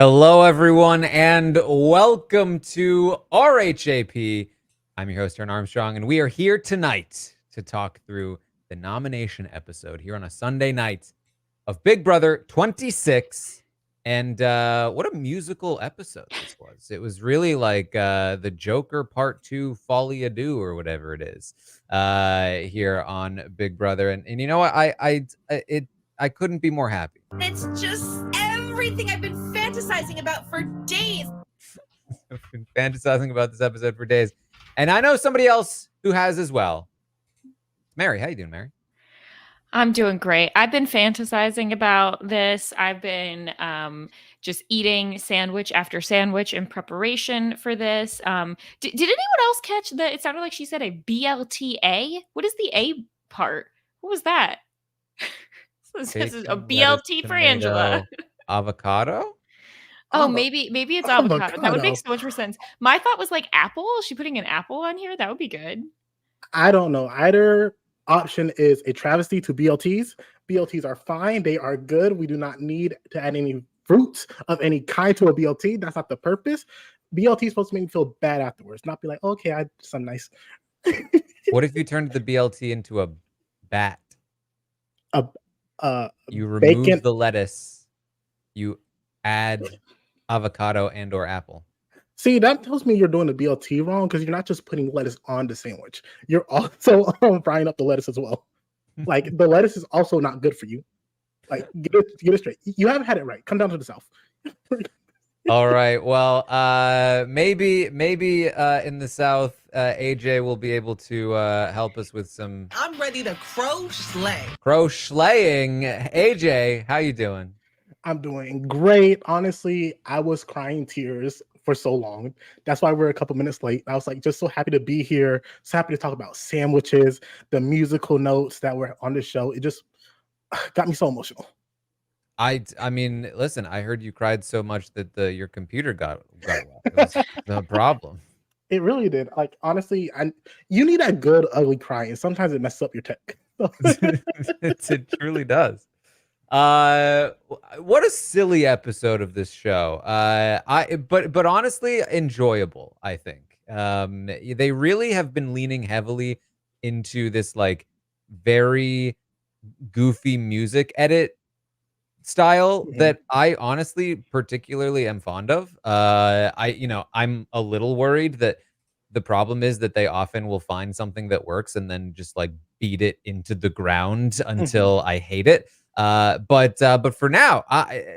Hello, everyone, and welcome to RHAP. I'm your host, Taran Armstrong, and we are here tonight to talk through the nomination episode here on a Sunday night of Big Brother 26. And what a musical episode this was. It was really like the Joker Part 2 Folly Ado or whatever it is here on Big Brother. And you know what? I couldn't be more happy. It's just everything I've been fantasizing about for days. I've been fantasizing about this episode for days. And I know somebody else who has as well. Mary, how you doing, Mary? I'm doing great. I've been fantasizing about this. I've been just eating sandwich after sandwich in preparation for this. Did anyone else catch that? It sounded like she said a BLTA. What is the A part? What was that? This is a BLT for Angela. Avocado? Oh, maybe it's avocado. That would make so much more sense. My thought was like apple. Is she putting an apple on here? That would be good. I don't know. Either option is a travesty to BLTs. BLTs are fine. They are good. We do not need to add any fruits of any kind to a BLT. That's not the purpose. BLT is supposed to make me feel bad afterwards, not be like, okay, I did some nice. What if you turned the BLT into a bat? You remove bacon. the lettuce, you add avocado and or apple. See, that tells me you're doing the BLT wrong because you're not just putting lettuce on the sandwich. You're also frying up the lettuce as well. Like, the lettuce is also not good for you. Like, get it straight. You haven't had it right. Come down to the South. All right. Well, maybe in the South, AJ will be able to help us with some. I'm ready to crochet. Crocheting. AJ, how you doing? I'm doing great. Honestly, I was crying tears for so long. That's why we're a couple minutes late. I was like, just so happy to be here. So happy to talk about sandwiches, the musical notes that were on the show. It just got me so emotional. I mean, listen, I heard you cried so much that your computer got lost. It was no problem. It really did. Like, honestly, you need a good, ugly cry, and sometimes it messes up your tech. It truly does. What a silly episode of this show. But honestly enjoyable, I think. They really have been leaning heavily into this like very goofy music edit style that I honestly particularly am fond of. I'm a little worried that the problem is that they often will find something that works and then just like beat it into the ground until I hate it. But for now,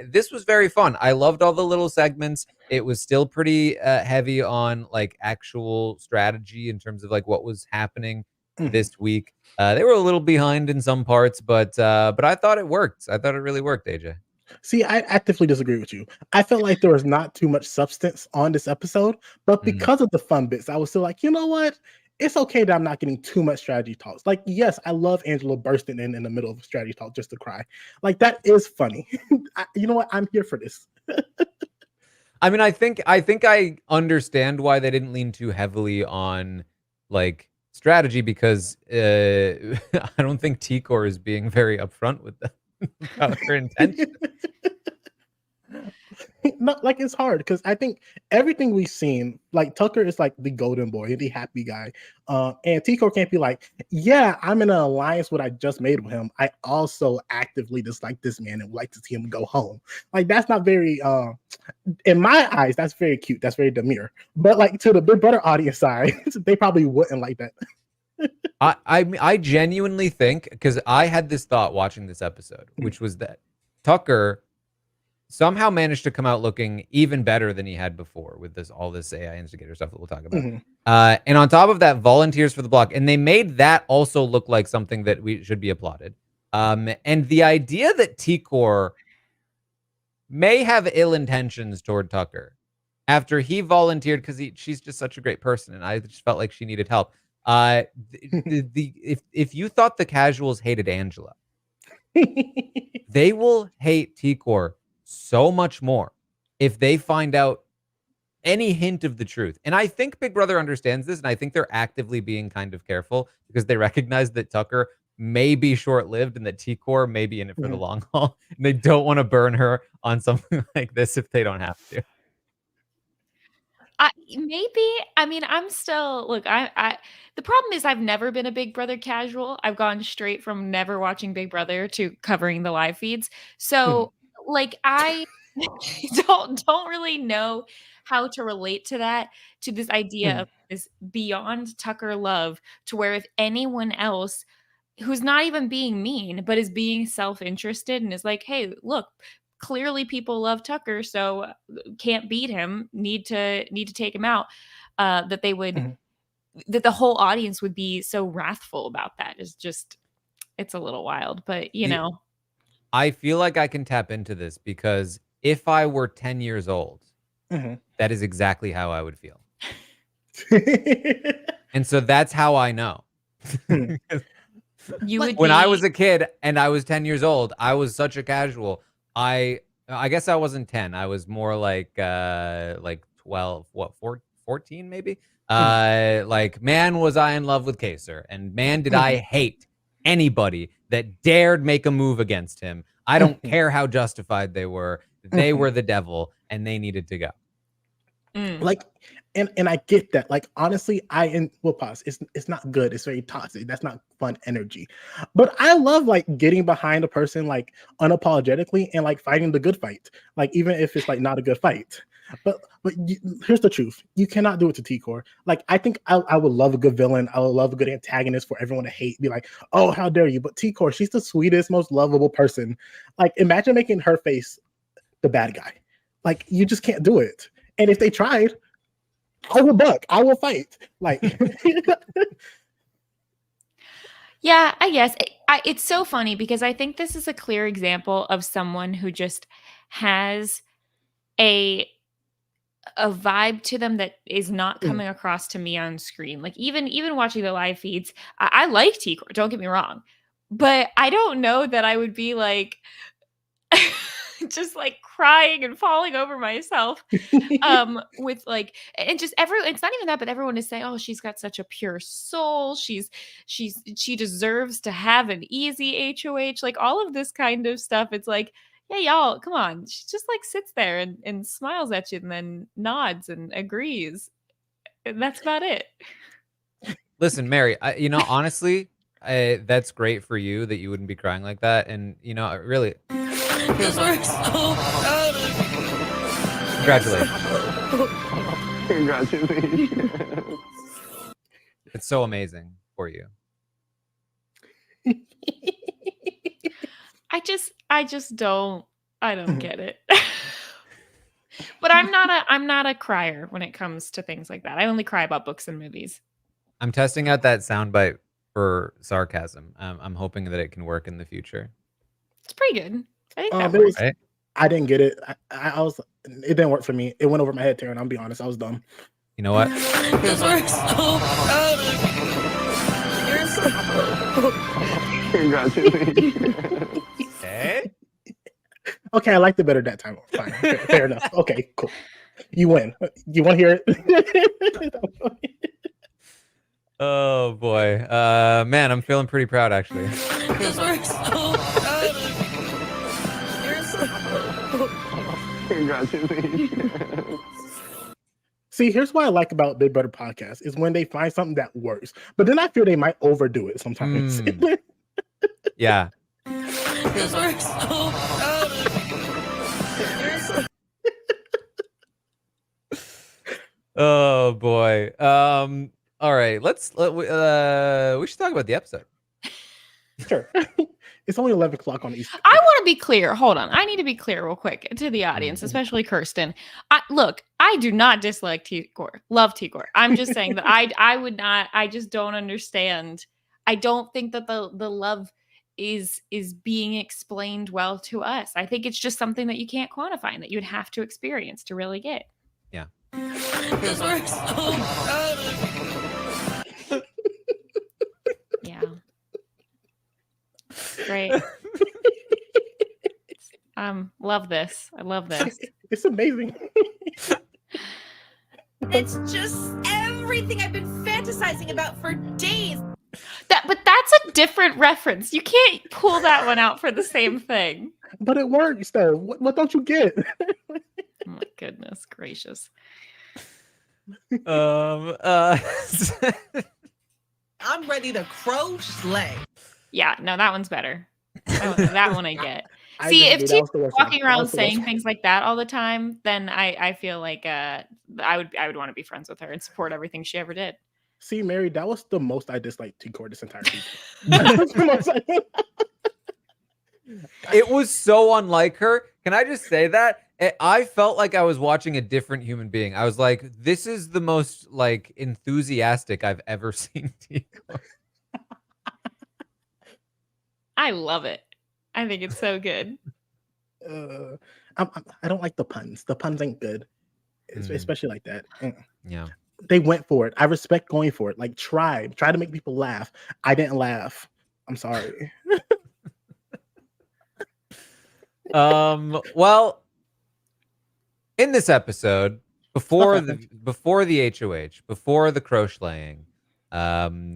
this was very fun. I loved all the little segments. It was still pretty heavy on like actual strategy in terms of like what was happening this week. They were a little behind in some parts, but I thought it worked. I thought it really worked, AJ. See, I actively disagree with you. I felt like there was not too much substance on this episode, but because of the fun bits, I was still like, you know what? It's okay that I'm not getting too much strategy talks. Like, yes, I love Angela bursting in the middle of a strategy talk just to cry. Like, that is funny. You know what? I'm here for this. I mean, I think I understand why they didn't lean too heavily on like strategy because I don't think T-Core is being very upfront with them about her intention. Not like it's hard because I think everything we've seen, like Tucker is like the golden boy, the happy guy, and Tico can't be like, yeah, I'm in an alliance what I just made with him. I also actively dislike this man and would like to see him go home. Like that's not very, in my eyes, that's very cute. That's very demure. But like to the Big Brother audience side, they probably wouldn't like that. I genuinely think because I had this thought watching this episode, which was that Tucker somehow managed to come out looking even better than he had before with all this AI Instigator stuff that we'll talk about. And on top of that, volunteers for the block. And they made that also look like something that we should be applauded. And the idea that T-Core may have ill intentions toward Tucker after he volunteered because she's just such a great person. And I just felt like she needed help. If you thought the casuals hated Angela, they will hate T-Core so much more if they find out any hint of the truth. And I think Big Brother understands this, and I think they're actively being kind of careful because they recognize that Tucker may be short-lived and that T-Core may be in it for the long haul. And they don't want to burn her on something like this if they don't have to. Maybe. I mean, I'm still look. The problem is I've never been a Big Brother casual. I've gone straight from never watching Big Brother to covering the live feeds. So, like, I don't really know how to relate to that, to this idea of this beyond Tucker love, to where if anyone else who's not even being mean, but is being self-interested and is like, hey, look, clearly people love Tucker, so can't beat him, need to take him out, that they would that the whole audience would be so wrathful about that is just, it's a little wild, but you know. I feel like I can tap into this because if I were 10 years old, that is exactly how I would feel. And so that's how I know. You would when I was a kid and I was 10 years old, I was such a casual. I guess I wasn't 10. I was more like 12, 14 maybe. Like, man, was I in love with Kaser, and man, did I hate anybody that dared make a move against him. I don't care how justified they were. They were the devil and they needed to go. Like, and I get that. Like, honestly, we'll pause. It's not good. It's very toxic. That's not fun energy. But I love like getting behind a person like unapologetically and like fighting the good fight. Like, even if it's like not a good fight. But here's the truth. You cannot do it to T-Core. Like, I think I would love a good villain. I would love a good antagonist for everyone to hate. Be like, oh, how dare you? But T-Core, she's the sweetest, most lovable person. Like, imagine making her face the bad guy. Like, you just can't do it. And if they tried, I will buck. I will fight. Like, yeah, I guess it's so funny because I think this is a clear example of someone who just has a vibe to them that is not coming across to me on screen. Like, even watching the live feeds, I like T-Core, don't get me wrong, but I don't know that I would be like just like crying and falling over myself with like, and just it's not even that, but everyone is saying, oh, she's got such a pure soul, she deserves to have an easy HOH, like all of this kind of stuff. It's like, yeah, y'all, come on. She just like sits there and smiles at you and then nods and agrees, and that's about it. Listen, Mary, honestly, that's great for you that you wouldn't be crying like that. And, really, congratulations. Congratulations. It's so amazing for you. I just don't get it. But I'm not a crier when it comes to things like that. I only cry about books and movies. I'm testing out that soundbite for sarcasm. I'm hoping that it can work in the future. It's pretty good. I think that works. Right? I didn't get it. It didn't work for me. It went over my head, Taran. I'll be honest. I was dumb. You know what? Congratulations. Okay. Okay, I liked it better that time. Fine. Fair enough. Okay, cool. You win. You want to hear it? Oh boy. Man, I'm feeling pretty proud actually. Congratulations. See, here's what I like about Big Brother podcast is when they find something that works, but then I fear they might overdo it sometimes. Yeah. Oh boy. All right. We should talk about the episode. Sure. It's only 11 o'clock on East. I want to be clear. Hold on. I need to be clear real quick to the audience, especially Kirsten. Look, I do not dislike T-Core. Love T-Core. I'm just saying that I would not. I just don't understand. I don't think that the love is being explained well to us. I think it's just something that you can't quantify and that you'd have to experience to really get. Yeah. Yeah. Great. Love this. I love this. It's amazing. It's just everything I've been fantasizing about for days. But that's a different reference. You can't pull that one out for the same thing. But it works though. What don't you get? Oh my goodness gracious. I'm ready to crow slay. Yeah, no, that one's better. That one I get. I See, if disagree. That T was the worst one. walking That around was the worst saying one. things like that all the time, then I feel like I would want to be friends with her and support everything she ever did. See, Mary, that was the most I disliked T-Core this entire season. That was the most It was so unlike her. Can I just say that? I felt like I was watching a different human being. I was like, this is the most like enthusiastic I've ever seen T-Core. I love it. I think it's so good. I don't like the puns. The puns ain't good, especially like that. Yeah. They went for it. I respect going for it. Like try to make people laugh. I didn't laugh. I'm sorry. Well, in this episode, before the HOH, before the crocheting,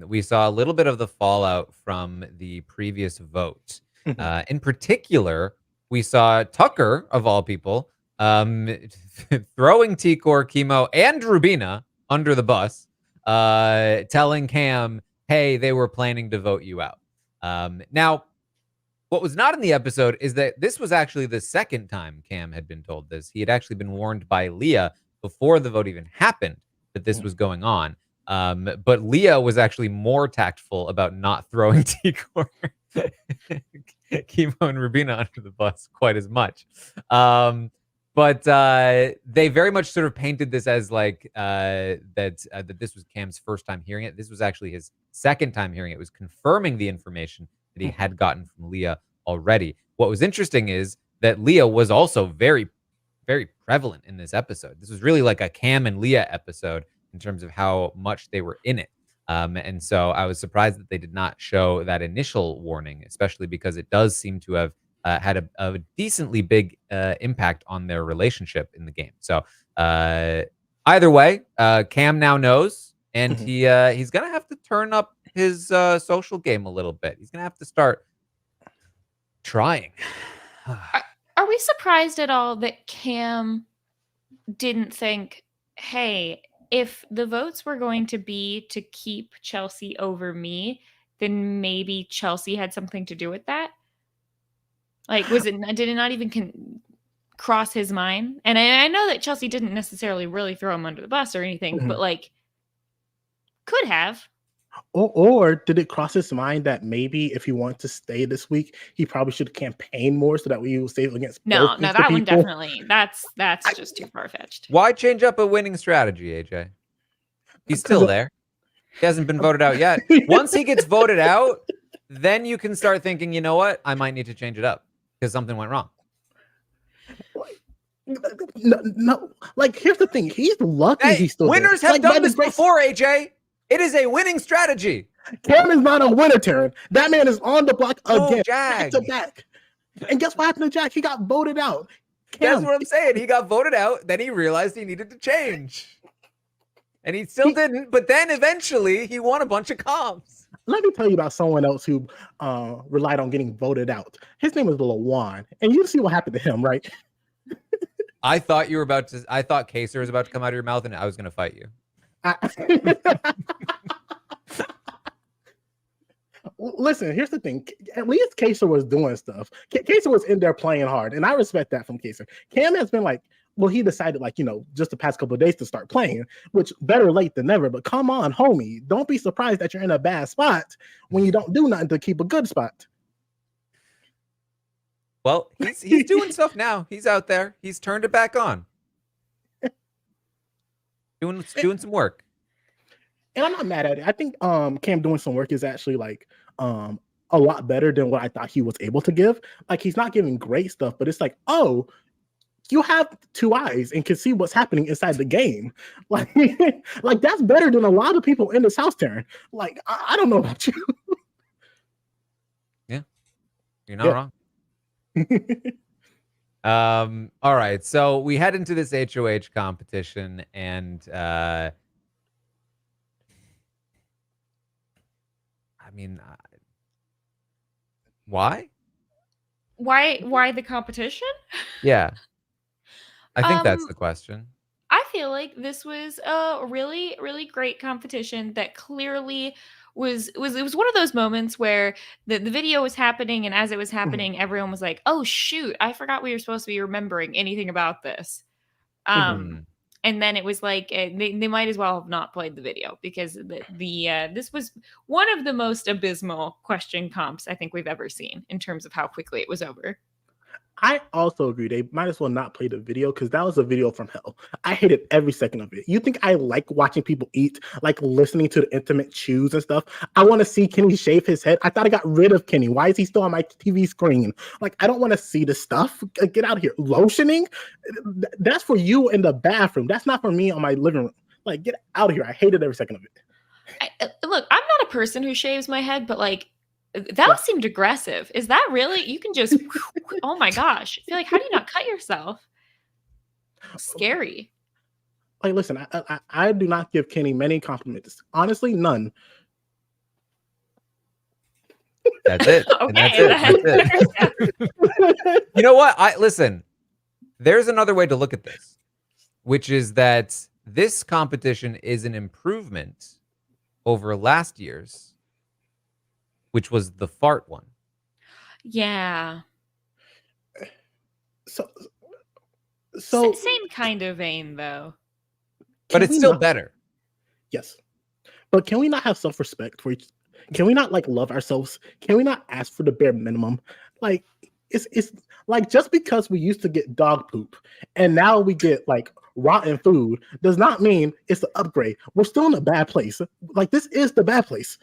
we saw a little bit of the fallout from the previous vote. In particular, we saw Tucker, of all people, throwing T-Core, Chemo, and Rubina under the bus, telling Cam, hey, they were planning to vote you out. Now, what was not in the episode is that this was actually the second time Cam had been told this. He had actually been warned by Leah before the vote even happened that this was going on. But Leah was actually more tactful about not throwing T-Core, Chemo, and Rubina under the bus quite as much. But they very much sort of painted this as like that this was Cam's first time hearing it. This was actually his second time hearing it. It was confirming the information that he had gotten from Leah already. What was interesting is that Leah was also very, very prevalent in this episode. This was really like a Cam and Leah episode in terms of how much they were in it. And so I was surprised that they did not show that initial warning, especially because it does seem to have had a decently big impact on their relationship in the game. So either way, Cam now knows, and he's going to have to turn up his social game a little bit. He's going to have to start trying. Are we surprised at all that Cam didn't think, hey, if the votes were going to be to keep Chelsea over me, then maybe Chelsea had something to do with that? Like, did it not even cross his mind? And I know that Chelsea didn't necessarily really throw him under the bus or anything, but like, could have. Or did it cross his mind that maybe if he wanted to stay this week, he probably should campaign more so that we will stay against No, both that people? one definitely. That's just too far-fetched. Why change up a winning strategy, AJ? He's still there. He hasn't been voted out yet. Once he gets voted out, then you can start thinking, you know what? I might need to change it up because something went wrong. No, like here's the thing. He's lucky he's still winners there. have done this before, AJ. It is a winning strategy. Cam is not a winner, Taran. That man is on the block again, Jag. back to back. And guess what happened to Jack? He got voted out. That's what I'm saying. He got voted out. Then he realized he needed to change. And he still didn't. But then eventually he won a bunch of comps. Let me tell you about someone else who relied on getting voted out. His name is Lawan. And you see what happened to him, right? I thought Kaser was about to come out of your mouth and I was going to fight you. Listen, here's the thing. At least Kaser was doing stuff. Kaser was in there playing hard, and I respect that from Kaser. Cam has been like, well, he decided, like, just the past couple of days to start playing, which better late than never. But come on, homie, don't be surprised that you're in a bad spot when you don't do nothing to keep a good spot. Well, he's doing stuff now. He's out there. He's turned it back on. Doing some work. And I'm not mad at it. I think Cam doing some work is actually like a lot better than what I thought he was able to give. Like, he's not giving great stuff, but it's like, oh, you have two eyes and can see what's happening inside the game. Like, like that's better than a lot of people in this house, Taran. Like, I don't know about you. Yeah, you're not wrong. All right, so we head into this HOH competition, and I mean, Why? Why the competition? Yeah, I think that's Um, the question. I feel like this was a really, really great competition that clearly was one of those moments where the video was happening, and as it was happening, everyone was like, "Oh shoot, I forgot we were supposed to be remembering anything about this." Hmm. And then it was like they might as well have not played the video because this was one of the most abysmal question comps I think we've ever seen in terms of how quickly it was over. I also agree. They might as well not play the video because that was a video from hell. I hated every second of it. You think I like watching people eat, like listening to the intimate chews and stuff? I want to see Kenny shave his head. I thought I got rid of Kenny. Why is he still on my TV screen? Like, I don't want to see this stuff. Get out of here. Lotioning? That's for you in the bathroom. That's not for me on my living room. Like, get out of here. I hated every second of it. Look, I'm not a person who shaves my head, but like that seemed aggressive. Is that really? You can just, oh my gosh. I feel like, how do you not cut yourself? Scary. Like, listen, I do not give Kenny many compliments. Honestly, none. That's it. And that's it. That's it. You know what? Listen, there's another way to look at this, which is that this competition is an improvement over last year's, which was the fart one. Yeah. So same kind of vein though. But it's still better. Yes. But can we not have self-respect for each? Can we not like love ourselves? Can we not ask for the bare minimum? Like it's like just because we used to get dog poop and now we get like rotten food does not mean it's the upgrade. We're still in a bad place. Like this is the bad place.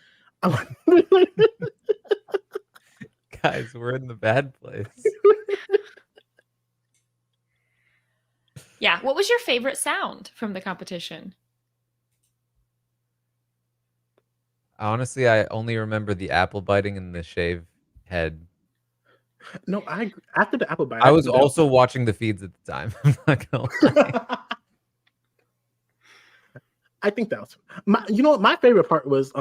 Guys, we're in the bad place. Yeah. What was your favorite sound from the competition? Honestly, I only remember the apple biting and the shave head. No, I agree. After the apple bite, I was also watching the feeds at the time. I'm not gonna lie. I think that was you know what my favorite part was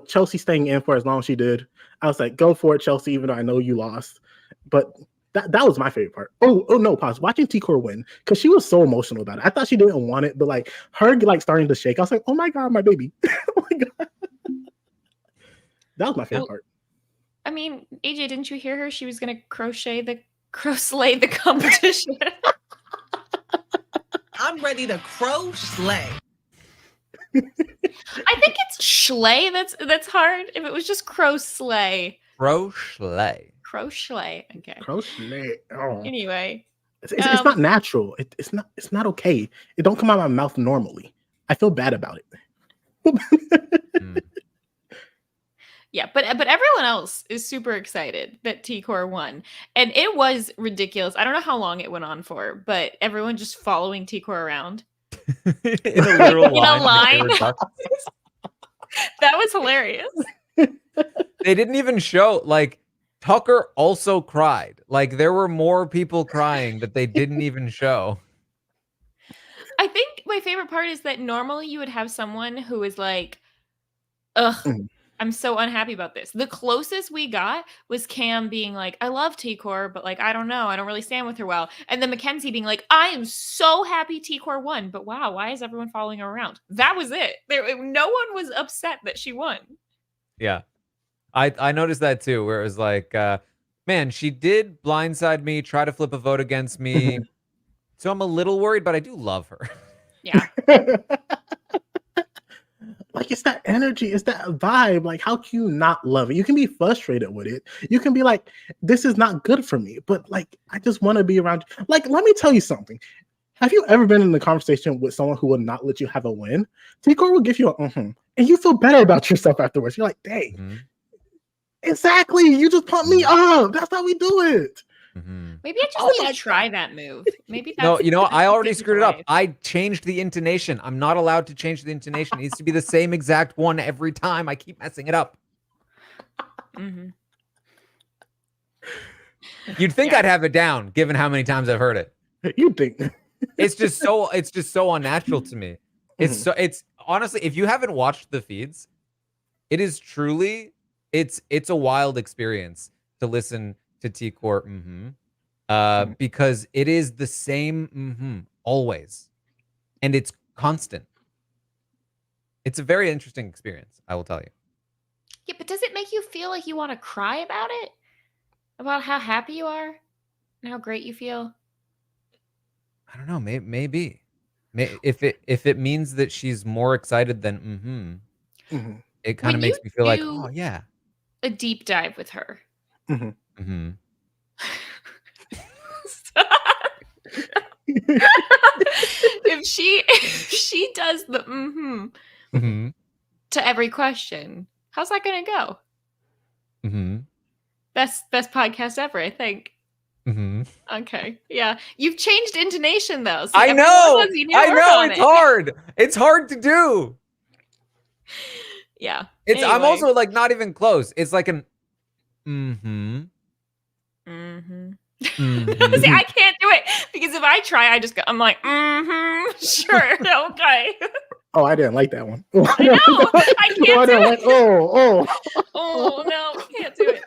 Chelsea staying in for as long as she did. I was like, go for it, Chelsea, even though I know you lost. But that was my favorite part. Oh no, pause. Watching T-Core win because she was so emotional about it. I thought she didn't want it, but like her like starting to shake. I was like, oh my god, my baby. Oh my god. That was my favorite part. I mean, AJ, didn't you hear her? She was gonna crochet the competition. I'm ready to crow slay. I think it's schley that's hard. If it was just crow slay. Crochet. Crochet. Okay. Crochet. Oh. Anyway. It's not natural. It's not okay. It don't come out of my mouth normally. I feel bad about it. Yeah, but everyone else is super excited that T-Core won. And it was ridiculous. I don't know how long it went on for, but everyone just following T-Core around. In a literal line. That was hilarious. They didn't even show, like, Tucker also cried. Like, there were more people crying that they didn't even show. I think my favorite part is that normally you would have someone who is like, ugh, I'm so unhappy about this. The closest we got was Cam being like, I love T-Core, but like, I don't know. I don't really stand with her well. And then Mackenzie being like, I am so happy T-Core won, but wow, why is everyone following her around? That was it. No one was upset that she won. Yeah. I noticed that too, where it was like, man, she did blindside me, try to flip a vote against me. So I'm a little worried, but I do love her. Yeah. Like, it's that energy, it's that vibe. Like, how can you not love it? You can be frustrated with it. You can be like, this is not good for me, but like, I just want to be around you. Like, let me tell you something. Have you ever been in a conversation with someone who will not let you have a win? T-Core will give you a and you feel better about yourself afterwards. You're like, dang, exactly. You just pump me up. That's how we do it. Maybe I just need to try that move. Maybe that's no, you know, I already screwed it up. I changed the intonation. I'm not allowed to change the intonation. It needs to be the same exact one every time. I keep messing it up. You'd think I'd have it down, given how many times I've heard it. You'd think. It's just so unnatural to me. It's honestly, if you haven't watched the feeds, it is truly, it's a wild experience to listen to T-Core because it is the same always, and it's constant. It's a very interesting experience, I will tell you. Yeah, but does it make you feel like you want to cry about it? About how happy you are and how great you feel? I don't know. Maybe. If it means that she's more excited than it kind of When you makes me feel like, do oh yeah. a deep dive with her. If she does the to every question, how's that gonna go? Best podcast ever, I think. Okay, yeah, you've changed intonation though. See, I know. It's Hard. It's hard to do. Yeah. I'm Anyway. also like not even close. It's like an See, I can't do it because if I try, I'm like, sure, okay. Oh, I didn't like that one. I know. I can't do it. Oh no, can't do it.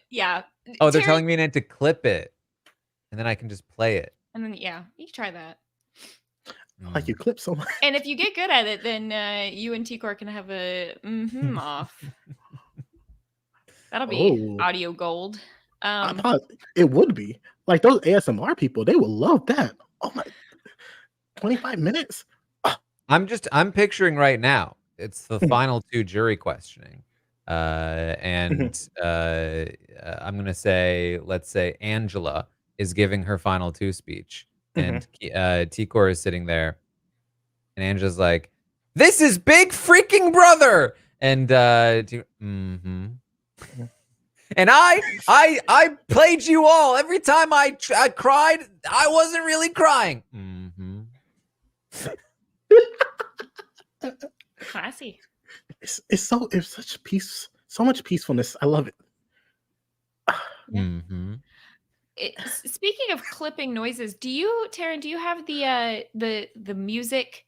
Yeah. Oh, they're telling me to clip it, and then I can just play it. And then you can try that. Like you clip so much. And if you get good at it, then you and T-Core can have a off. That'll be audio gold. I thought it would be like those ASMR people. They would love that. Oh my, 25 minutes. I'm picturing right now. It's the final 2 jury questioning, and I'm gonna say, let's say Angela is giving her final 2 speech, and T-Core is sitting there, and Angela's like, "This is Big Freaking Brother," and and I played you all. Every time I cried, I wasn't really crying. Classy. It's such peace, so much peacefulness. I love it. Speaking of clipping noises, Taran, do you have the music,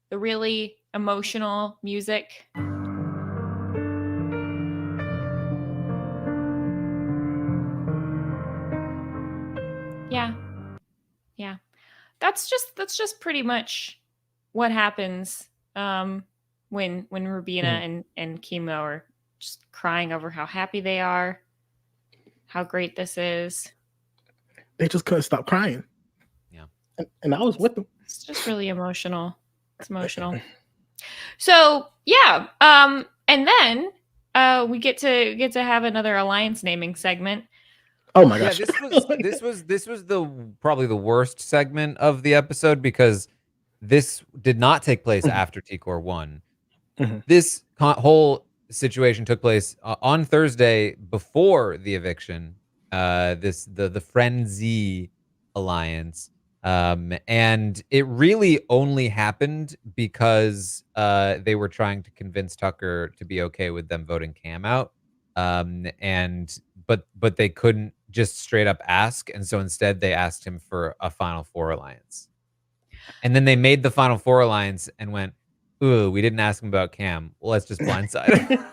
the really emotional music? Yeah. That's just pretty much what happens when Rubina and Chemo are just crying over how happy they are, how great this is. They just couldn't stop crying. Yeah. And I was with them. It's just really emotional. It's emotional. So yeah. And then we get to have another alliance naming segment. Oh my gosh. Yeah, this was probably the worst segment of the episode because this did not take place after T-Core won. This whole situation took place on Thursday before the eviction. The Frenzy Alliance, and it really only happened because they were trying to convince Tucker to be okay with them voting Cam out, but they couldn't just straight up ask, and so instead they asked him for a Final Four alliance, and then they made the Final Four alliance and went, "Ooh, we didn't ask him about Cam. Well, let's just blindside him."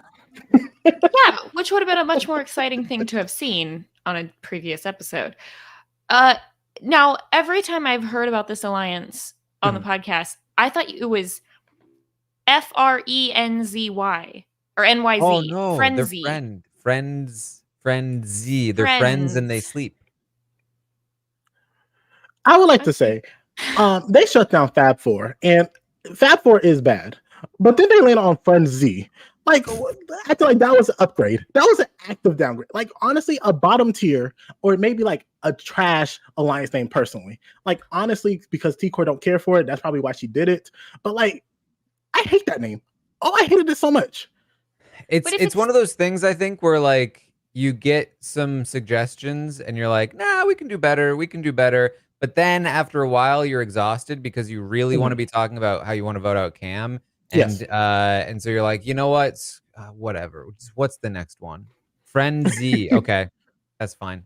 Yeah, which would have been a much more exciting thing to have seen on a previous episode. Now, every time I've heard about this alliance on the podcast, I thought it was FRENZY or NYZ. Oh no, Frenzy. They're Frenzy. They're friends and they sleep. I would like to say, they shut down Fab 4, and Fab 4 is bad, but then they land on Frenzy. Like, I feel like that was an upgrade. That was an active downgrade. Like, honestly, a bottom tier, or maybe like a trash alliance name personally. Like, honestly, because T-Core don't care for it, that's probably why she did it. But like, I hate that name. Oh, I hated it so much. It's one of those things, I think, where like you get some suggestions and you're like, nah, we can do better. But then after a while, you're exhausted because you really want to be talking about how you want to vote out Cam. And so you're like, you know what? Whatever. What's the next one? Frenzy. Okay, that's fine.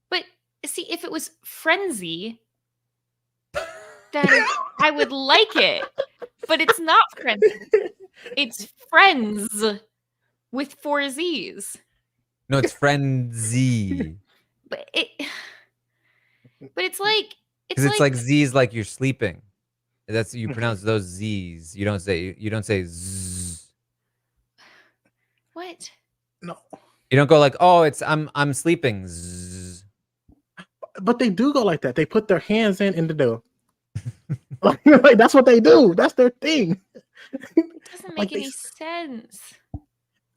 But see, if it was Frenzy, then I would like it. But it's not Frenzy. It's Friends with 4 Z's. No, it's frenzy. But it's like Because it's like Z's like you're sleeping. That's you pronounce those Z's. You don't say Z. what? No, You don't go like, oh, I'm sleeping. Zzz. but they do go like that. They put their hands in the door. Like that's what they do. That's their thing. It doesn't Like make any sense.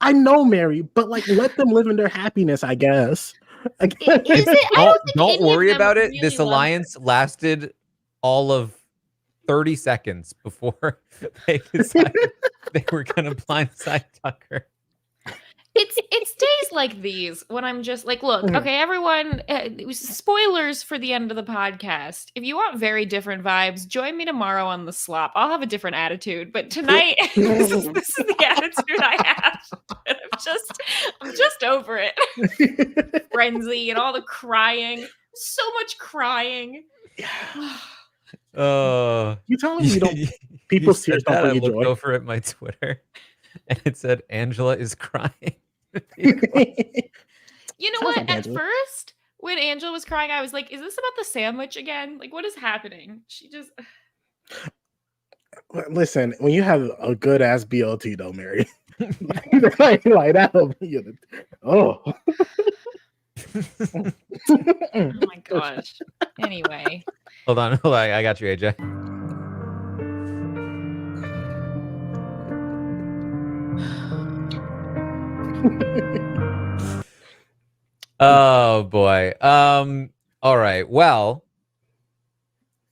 I know, Mary, but like let them live in their happiness, I guess. Is it? I don't think Don't any worry of them about it. really This love alliance lasted all of 30 seconds before they decided they were gonna blindside Tucker. It's days like these when I'm just like, look, okay, everyone, it was spoilers for the end of the podcast. If you want very different vibes, join me tomorrow on the slop. I'll have a different attitude, but tonight this is the attitude I have. I'm just over it. Frenzy and all the crying. So much crying. You telling me you don't people's tears don't bring you joy? I looked over at my Twitter and it said Angela is crying. You know Sounds what? like At Angela. first, when Angela was crying, I was like, is this about the sandwich again? Like, what is happening? She just Listen, when you have a good ass BLT though, Mary, like that'll be oh. oh my gosh. Anyway. Hold on. I got you, AJ. Oh boy. All right. Well,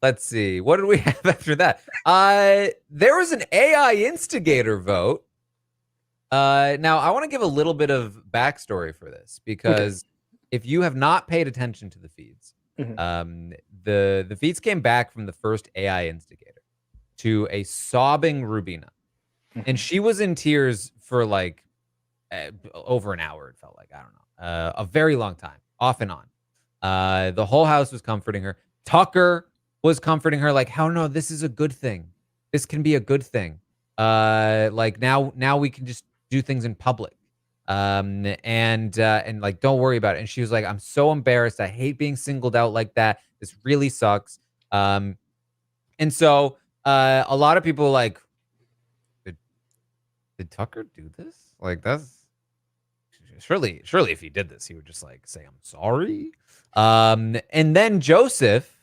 let's see. What did we have after that? There was an AI Instigator vote. Now I want to give a little bit of backstory for this because if you have not paid attention to the feeds, the feeds came back from the first AI Instigator to a sobbing Rubina, and she was in tears for like over an hour. It felt like, I don't know, a very long time, off and on. The whole house was comforting her. Tucker was comforting her, like, "How no, this is a good thing. This can be a good thing. Like now we can just do things in public. And like, don't worry about it." And she was like, "I'm so embarrassed. I hate being singled out like that. This really sucks." And so a lot of people like, did Tucker do this? Like, that's surely if he did this, he would just like say, "I'm sorry." And then Joseph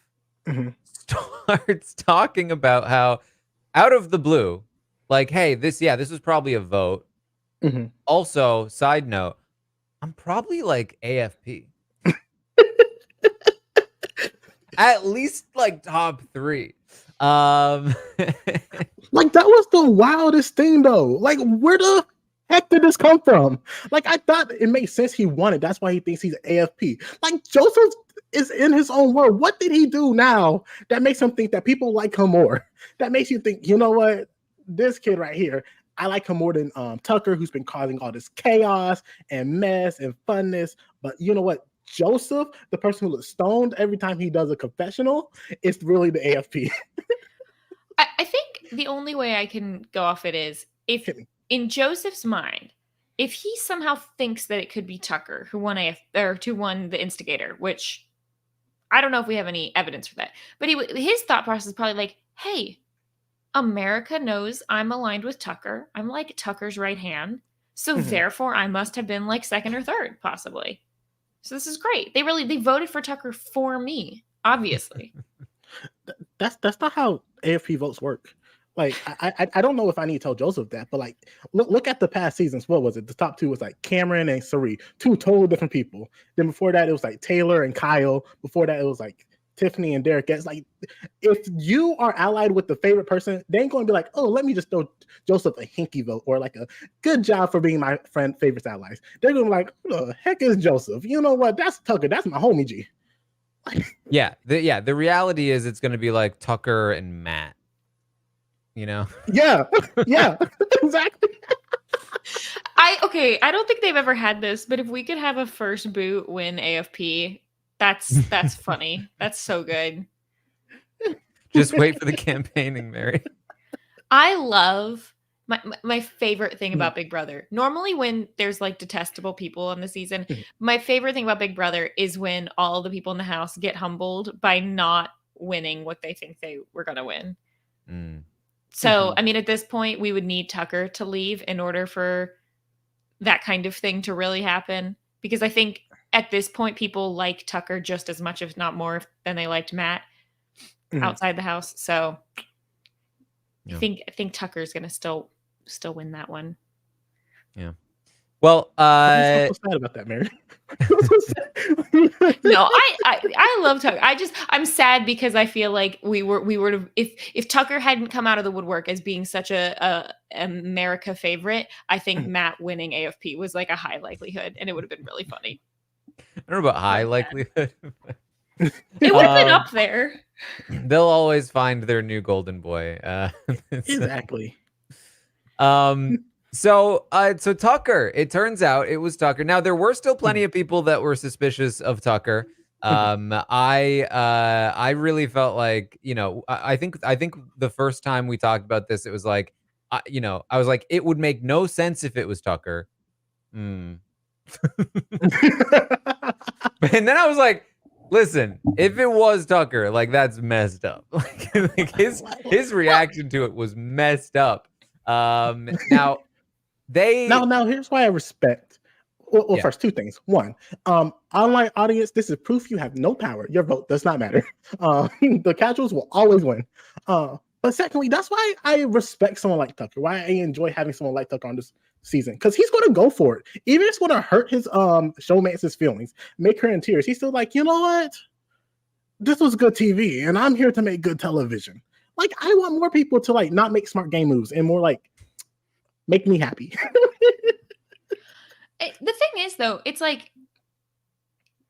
starts talking about how out of the blue, like, "Hey, this was probably a vote." Also, side note, I'm probably like AFP. At least like top 3. Like that was the wildest thing though. Like where the heck did this come from? Like I thought it made sense he won it. That's why he thinks he's AFP. Like Joseph is in his own world. What did he do now that makes him think that people like him more? That makes you think, you know what? This kid right here, I like him more than Tucker, who's been causing all this chaos and mess and funness. But you know what? Joseph, the person who looks stoned every time he does a confessional, is really the AFP. I think the only way I can go off it is if in Joseph's mind, if he somehow thinks that it could be Tucker who won the Instigator, which I don't know if we have any evidence for that, but his thought process is probably like, "Hey, America knows I'm aligned with Tucker. I'm like Tucker's right hand, so therefore I must have been like second or third, possibly. So this is great. They voted for Tucker for me, obviously." That's not how AFP votes work. Like I don't know if I need to tell Joseph that, but like look at the past seasons. What was it? The top 2 was like Cameron and Sari, 2 totally different people. Then before that it was like Taylor and Kyle. Before that it was like Tiffany and Derek. It's like if you are allied with the favorite person, they ain't going to be like, "Oh, let me just throw Joseph a hinky vote," or like a "good job for being my friend favorite allies." They're going to be like, "Who the heck is Joseph? You know what? That's Tucker. That's my homie G." The reality is it's going to be like Tucker and Matt. You know? Yeah, exactly. I don't think they've ever had this, but if we could have a first boot win AFP, that's funny. That's so good. Just wait for the campaigning, Mary. I love My favorite thing about Big Brother, normally when there's like detestable people on the season, my favorite thing about Big Brother is when all the people in the house get humbled by not winning what they think they were going to win. So, I mean, at this point, we would need Tucker to leave in order for that kind of thing to really happen. Because I think at this point, people like Tucker just as much, if not more, than they liked Matt outside the house. So I think Tucker's gonna still win that one. Yeah. Well, I'm so sad about that, Mary. No, I love Tucker. I'm sad because I feel like we would have, if Tucker hadn't come out of the woodwork as being such a America favorite, I think Matt winning AFP was like a high likelihood, and it would have been really funny. I don't know about high likelihood. It would have been up there. They'll always find their new golden boy. Exactly. So Tucker, it turns out it was Tucker. Now there were still plenty of people that were suspicious of Tucker. I really felt like, you know, I think the first time we talked about this, it was like, you know, I was like, it would make no sense if it was Tucker. And then I was like, listen, if it was Tucker, like that's messed up. Like his reaction to it was messed up. Now here's why I respect. Well, first, two things. One, online audience, this is proof you have no power. Your vote does not matter. The casuals will always win. But secondly, that's why I respect someone like Tucker. Why I enjoy having someone like Tucker on this season, because he's going to go for it. Even if it's going to hurt his showmance's feelings, make her in tears. He's still like, you know what? This was good TV, and I'm here to make good television. Like, I want more people to like not make smart game moves and more like make me happy. The thing is, though, it's like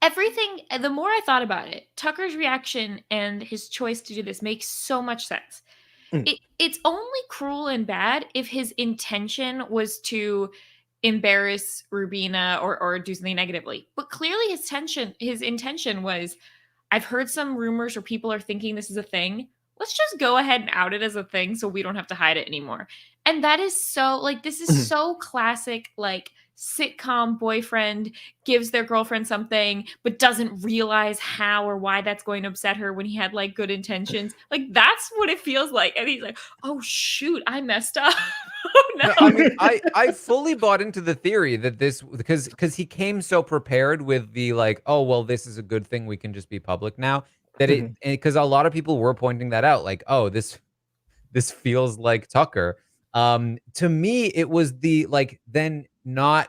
everything. The more I thought about it, Tucker's reaction and his choice to do this makes so much sense. It's only cruel and bad if his intention was to embarrass Rubina or do something negatively. But clearly his intention was, I've heard some rumors or people are thinking this is a thing. Let's just go ahead and out it as a thing so we don't have to hide it anymore. And that is so, like, this is so classic, like, sitcom boyfriend gives their girlfriend something but doesn't realize how or why that's going to upset her when he had like good intentions. Like, that's what it feels like. And he's like, oh shoot, I messed up. Oh no. I mean, I fully bought into the theory that this, because he came so prepared with the like, oh well, this is a good thing, we can just be public now, that it, because a lot of people were pointing that out, like, oh, this feels like Tucker. To me, it was the like then not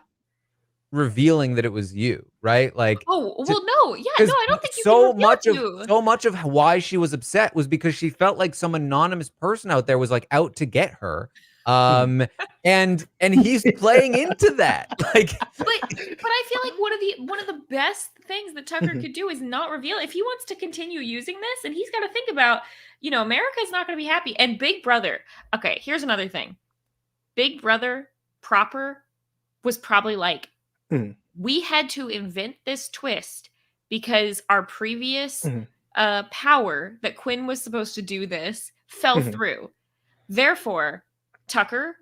revealing that it was you, right? Like, oh well, no, yeah, no, I don't think you so can much of you. so much of why she was upset was because she felt like some anonymous person out there was like out to get her. And he's playing into that. Like, but I feel like one of the best things that Tucker could do is not reveal. If he wants to continue using this, and he's got to think about, you know, America's not going to be happy. And Big Brother. Okay, here's another thing. Big Brother proper was probably like, we had to invent this twist because our previous power that Quinn was supposed to do this fell through. Therefore, Tucker,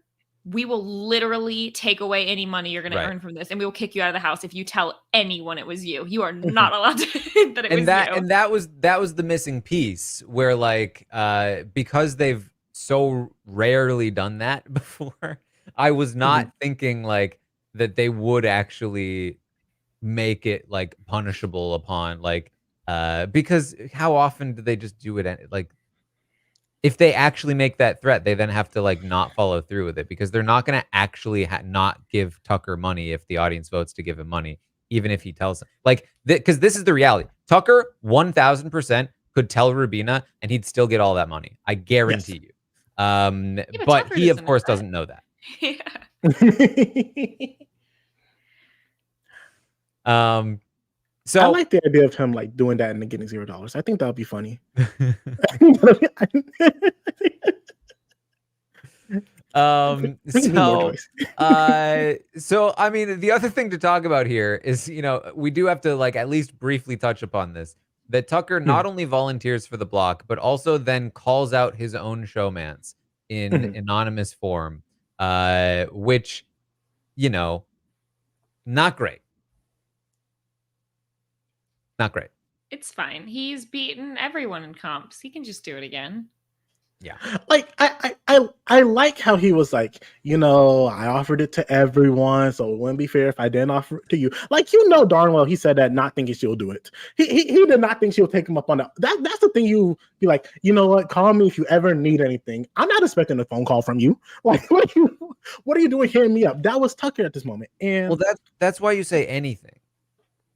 we will literally take away any money you're going to earn from this, and we will kick you out of the house if you tell anyone it was you. You are not allowed to that it was you. And that was the missing piece where, like, because they've so rarely done that before, I was not thinking like that they would actually make it like punishable upon like because how often do they just do it? Like, if they actually make that threat, they then have to like not follow through with it, because they're not going to actually not give Tucker money if the audience votes to give him money, even if he tells them. Like, because this is the reality. Tucker 1000% could tell Rubina and he'd still get all that money. I guarantee you. But he of course doesn't know that. Yeah. So I like the idea of him like doing that and then getting $0. I think that would be funny. So I mean, the other thing to talk about here is, you know, we do have to like at least briefly touch upon this, that Tucker not only volunteers for the block, but also then calls out his own showmance in anonymous form. which, you know, not great. Not great. It's fine. He's beaten everyone in comps. He can just do it again. Yeah. Like I like how he was like, you know, I offered it to everyone, so it wouldn't be fair if I didn't offer it to you. Like, you know darn well he said that not thinking she'll do it. He did not think she'll take him up on that. That's the thing. You be like, you know what, call me if you ever need anything. I'm not expecting a phone call from you. Like, what are you doing hearing me up? That was Tucker at this moment. And well, that's why you say anything.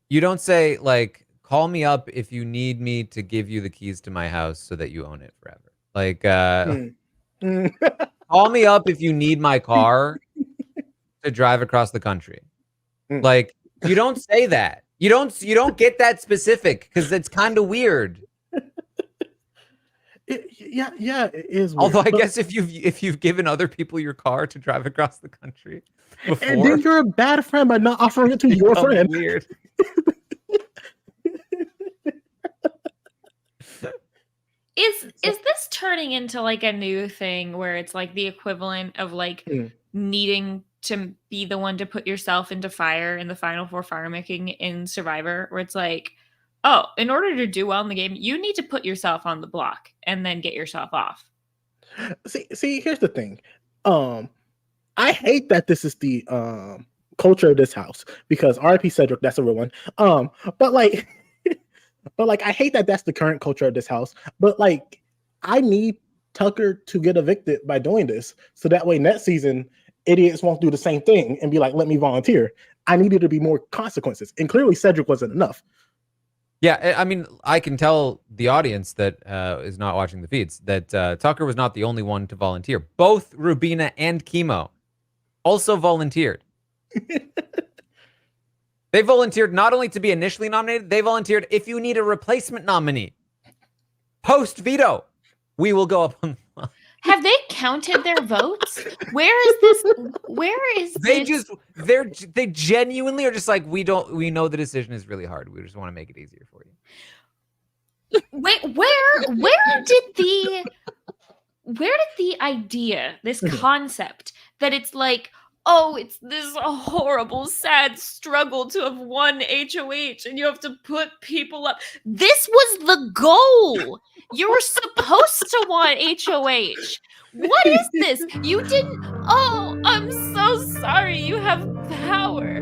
You don't say like, call me up if you need me to give you the keys to my house so that you own it forever. Like, call me up if you need my car to drive across the country. Like, you don't say that. You don't get that specific because it's kind of weird. Yeah, it is weird. Although I guess if you've given other people your car to drive across the country before, and then you're a bad friend by not offering it to your friend. Weird. Is this turning into like a new thing where it's like the equivalent of like needing to be the one to put yourself into fire in the final four fire making in Survivor, where it's like, oh, in order to do well in the game, you need to put yourself on the block and then get yourself off. See, here's the thing. I hate that this is the culture of this house because RIP Cedric, that's a real one. But like I hate that that's the current culture of this house. But like, I need Tucker to get evicted by doing this, so that way next season idiots won't do the same thing and be like, "Let me volunteer." I needed to be more consequences, and clearly Cedric wasn't enough. Yeah, I mean, I can tell the audience that is not watching the feeds that Tucker was not the only one to volunteer. Both Rubina and Chemo also volunteered. They volunteered not only to be initially nominated, they volunteered if you need a replacement nominee. Post veto, we will go up on. Have they counted their votes? Where is this? Where is they genuinely are just like, we know the decision is really hard. We just want to make it easier for you. Wait, where did the idea, this concept that it's like, oh, it's this horrible, sad struggle to have won HOH and you have to put people up. This was the goal. You were supposed to want HOH. What is this? You didn't. Oh, I'm so sorry. You have power.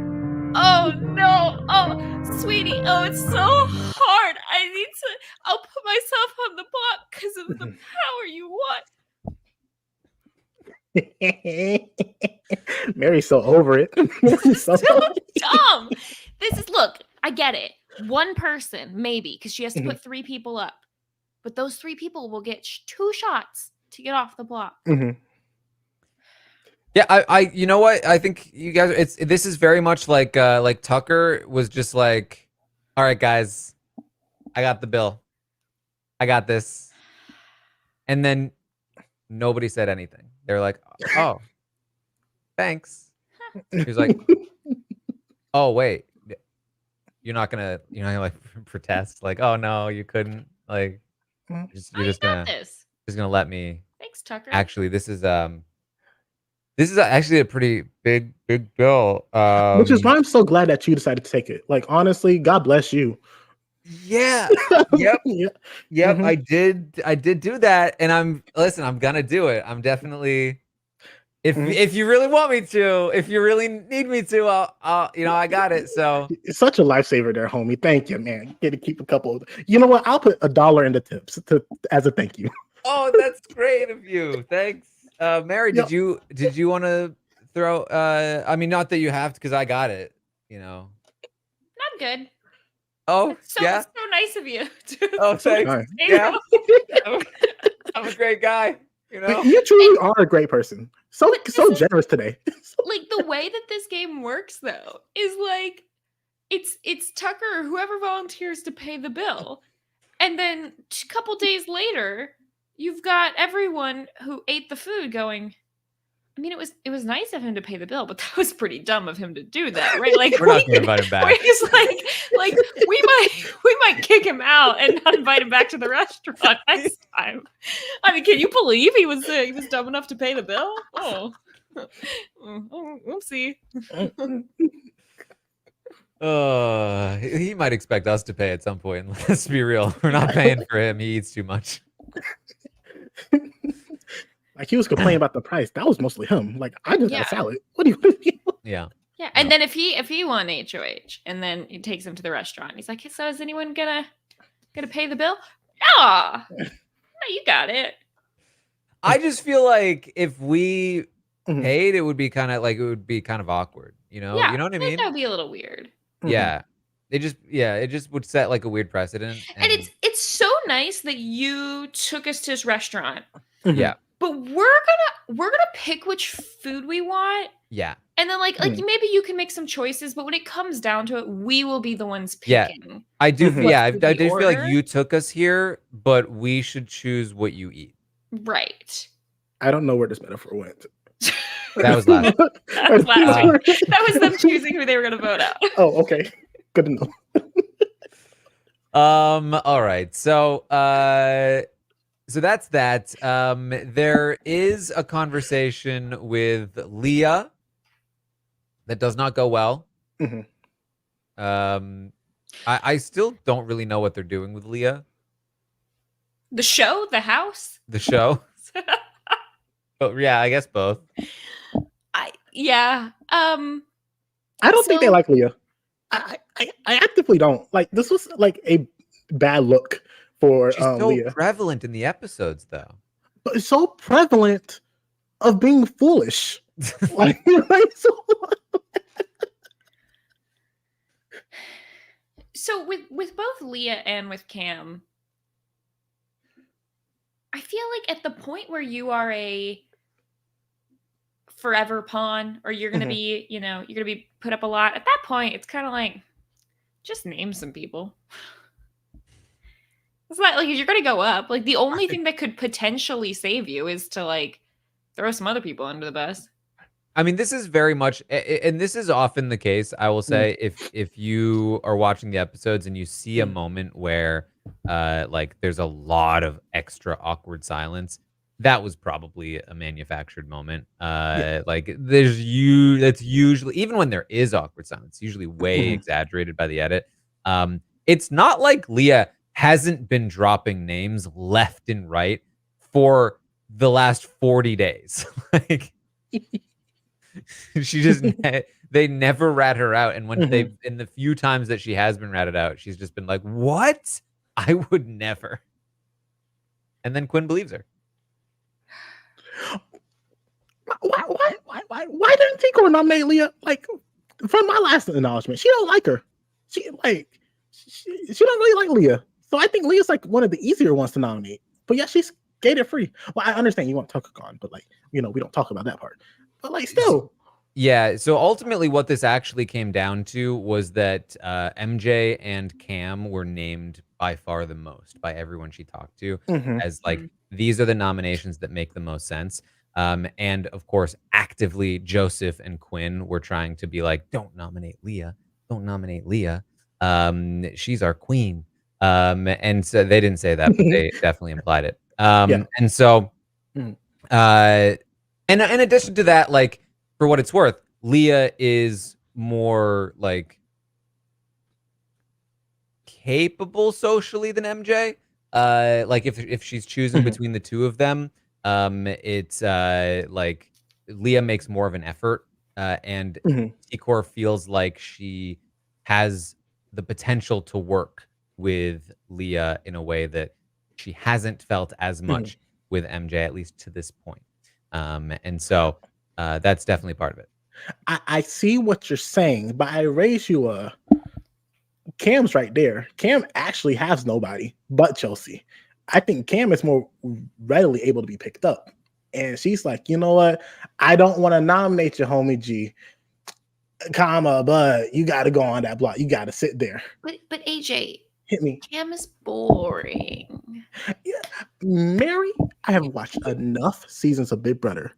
Oh, no. Oh, sweetie. Oh, it's so hard. I'll put myself on the block because of the power you want. Mary's so over it. So dumb. Look, I get it. One person, maybe, because she has to put 3 people up. But those 3 people will get 2 shots to get off the block. Yeah, I you know what? I think you guys, this is very much like Tucker was just like, all right, guys, I got the bill. I got this. And then nobody said anything. They're like, oh, thanks. He was like, oh, wait, you're not gonna like protest? Like, oh no, you couldn't. Like, you're just gonna let me. Thanks, Tucker. Actually, this is actually a pretty big bill. Which is why I'm so glad that you decided to take it. Like, honestly, God bless you. Yeah. Yep. Yep. I did do that, and I'm gonna do it. I'm definitely, if you really want me to, if you really need me to, I'll I got it. So it's such a lifesaver there, homie. Thank you, man. Get to keep a couple of, you know what? I'll put $1 in the tips as a thank you. Oh, that's great of you. Thanks. Mary, did you want to throw I mean, not that you have to, because I got it, I'm good. Oh, so nice of you. Oh, thanks. Yeah. I'm a great guy, You truly are a great person. So generous today. Like, the way that this game works, though, is like it's Tucker or whoever volunteers to pay the bill, and then a couple days later, you've got everyone who ate the food going, I mean, it was nice of him to pay the bill, but that was pretty dumb of him to do that, right? Like, we're not gonna invite him back. He's like we might kick him out and not invite him back to the restaurant next time. I mean, can you believe he was dumb enough to pay the bill? Oh, Oopsie. He might expect us to pay at some point. Let's be real. We're not paying for him. He eats too much. Like he was complaining about the price. That was mostly him. Like I just got Yeah. a salad. What do you? Yeah. Yeah, and then if he won HOH, and then he takes him to the restaurant, he's like, "So is anyone gonna pay the bill?" Yeah, no, you got it. I just feel like if we Mhm. paid, it would be kind of awkward. You know what I mean? That would be a little weird. Yeah. It just would set like a weird precedent. And it's so nice that you took us to this restaurant. Mhm. Yeah. But we're gonna pick which food we want. Yeah. And then like Mhm. maybe you can make some choices, but when it comes down to it, we will be the ones Yeah. picking. I do. Mhm. Yeah. I What food do we feel like order. you took us here, but we should choose what you eat. Right. I don't know where this metaphor went. That was last. That was last week. That was them choosing who they were gonna vote out. Oh, okay. Good to know. All right. So that's that. There is a conversation with Leah that does not go well. Mhm. I still don't really know what they're doing with Leah. The show, the house. The show. But yeah, I guess both. Yeah. I don't think they So- like Leah. I actively don't. Like this was like a bad look for She's so Leah. prevalent in the episodes, though. But it's so prevalent of being foolish. Like so So with both Leah and with Cam, I feel like at the point where you are a forever pawn, or you're gonna Mhm. be, you're gonna be put up a lot. At that point, it's kind of like just name some people. It's not like you're gonna go up. Like the only thing that could potentially save you is to like throw some other people under the bus. I mean, this is very much, and this is often the case. I will say, if you are watching the episodes and you see a moment where, like, there's a lot of extra awkward silence, that was probably a manufactured moment. Like, that's usually, even when there is awkward silence, usually way exaggerated by the edit. It's not like Leah hasn't been dropping names left and right for the last 40 days. Like. She just they never rat her out, and when they in the few times that she has been ratted out, she's just been like, "What? I would never." And then Quinn believes her. Why didn't Tico nominate Leah? Like from my last acknowledgement, she don't like her. She don't really like Leah. So I think Leah's like one of the easier ones to nominate. But yeah, she's gated free. Well, I understand you want Tucker gone, but like, we don't talk about that part. But like still. Yeah, so ultimately what this actually came down to was that MJ and Cam were named by far the most by everyone she talked to as like, these are the nominations that make the most sense. And of course, actively Joseph and Quinn were trying to be like, don't nominate Leah. Don't nominate Leah. She's our queen. And so they didn't say that, but they definitely implied it. And so, and in addition to that, like, for what it's worth, Leah is more like capable socially than MJ. Like if she's choosing between the two of them, it's like Leah makes more of an effort, and T-Core feels like she has the potential to work with Leah in a way that she hasn't felt as much with MJ, at least to this point. And so that's definitely part of it. I see what you're saying, but I raise you a Cam's right there. Cam actually has nobody but Chelsea. I think Cam is more readily able to be picked up. And she's like, you know what? I don't want to nominate your homie G, but you got to go on that block. You got to sit there. But AJ, hit me. Cam is boring. Yeah. Mary, I have watched enough seasons of Big Brother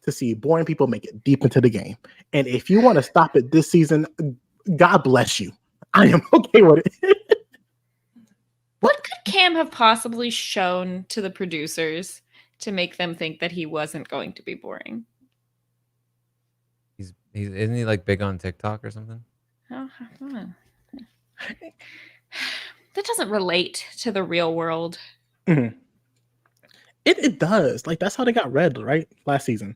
to see boring people make it deep into the game. And if you want to stop it this season, God bless you. I am okay with it. What could Cam have possibly shown to the producers to make them think that he wasn't going to be boring? Isn't he like big on TikTok or something? Oh, that doesn't relate to the real world. Mhm. It does. Like that's how they got Red right last season,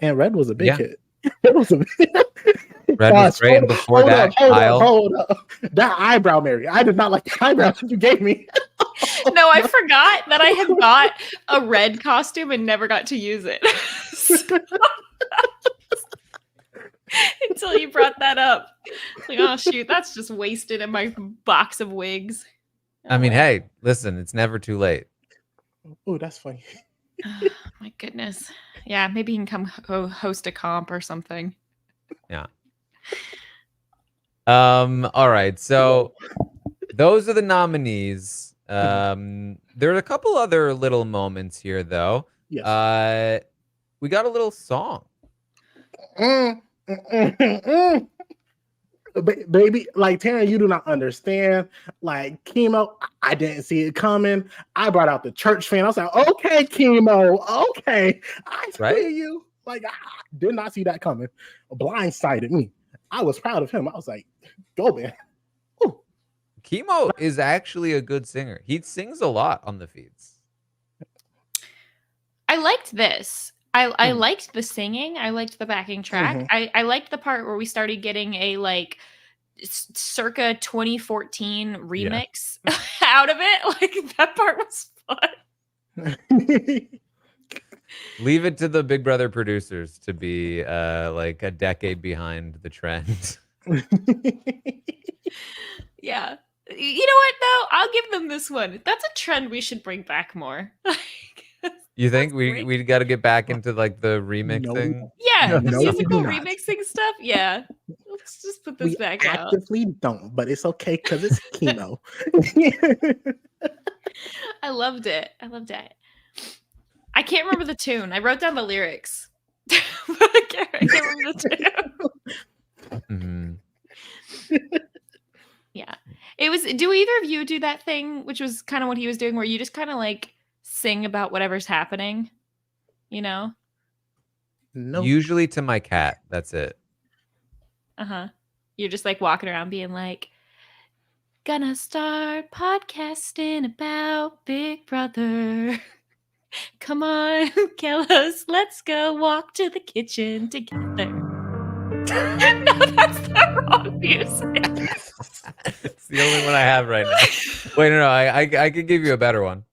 and Red was a big Yeah. hit. It was a Red was great, and before that, Kyle. hold up. That eyebrow, Mary. I did not like the eyebrows you gave me. No, I forgot that I had bought a red costume and never got to use it. Until you brought that up. Like, oh shoot, that's just wasted in my box of wigs. I mean, hey, listen, it's never too late. Oh, that's funny. Oh, my goodness. Yeah, maybe you can come host a comp or something. Yeah. All right. So those are the nominees. There are a couple other little moments here, though. Yes. We got a little song. Baby, like Taran, you do not understand. Like chemo, I didn't see it coming. I brought out the church fan. I was like, okay, chemo, okay, I see you. Like I did not see that coming. Blindsided me. I was proud of him. I was like, go man. Ooh. Chemo is actually a good singer. He sings a lot on the feeds. I liked this. I liked the singing. I liked the backing track. I liked the part where we started getting a like circa 2014 remix out of it. Like that part was fun. Leave it to the Big Brother producers to be like a decade behind the trend. Yeah. You know what though? I'll give them this one. That's a trend we should bring back more. You think we got to get back into like the remixing? Yeah, the No, musical we do not. remixing stuff. Yeah, let's just put this back out. Actively don't, but it's okay because it's chemo. I loved it. I loved it. I can't remember the tune. I wrote down the lyrics, but I can't remember the tune. Yeah, it was. Do either of you do that thing, which was kind of what he was doing, where you just kind of like sing about whatever's happening? You know. No. Usually to my cat. That's it. You're just like walking around being like, gonna start podcasting about Big Brother. Come on, Kellis, let's go walk to the kitchen together. No, that's the wrong music. It's the only one I have right now. Wait, no, I could give you a better one.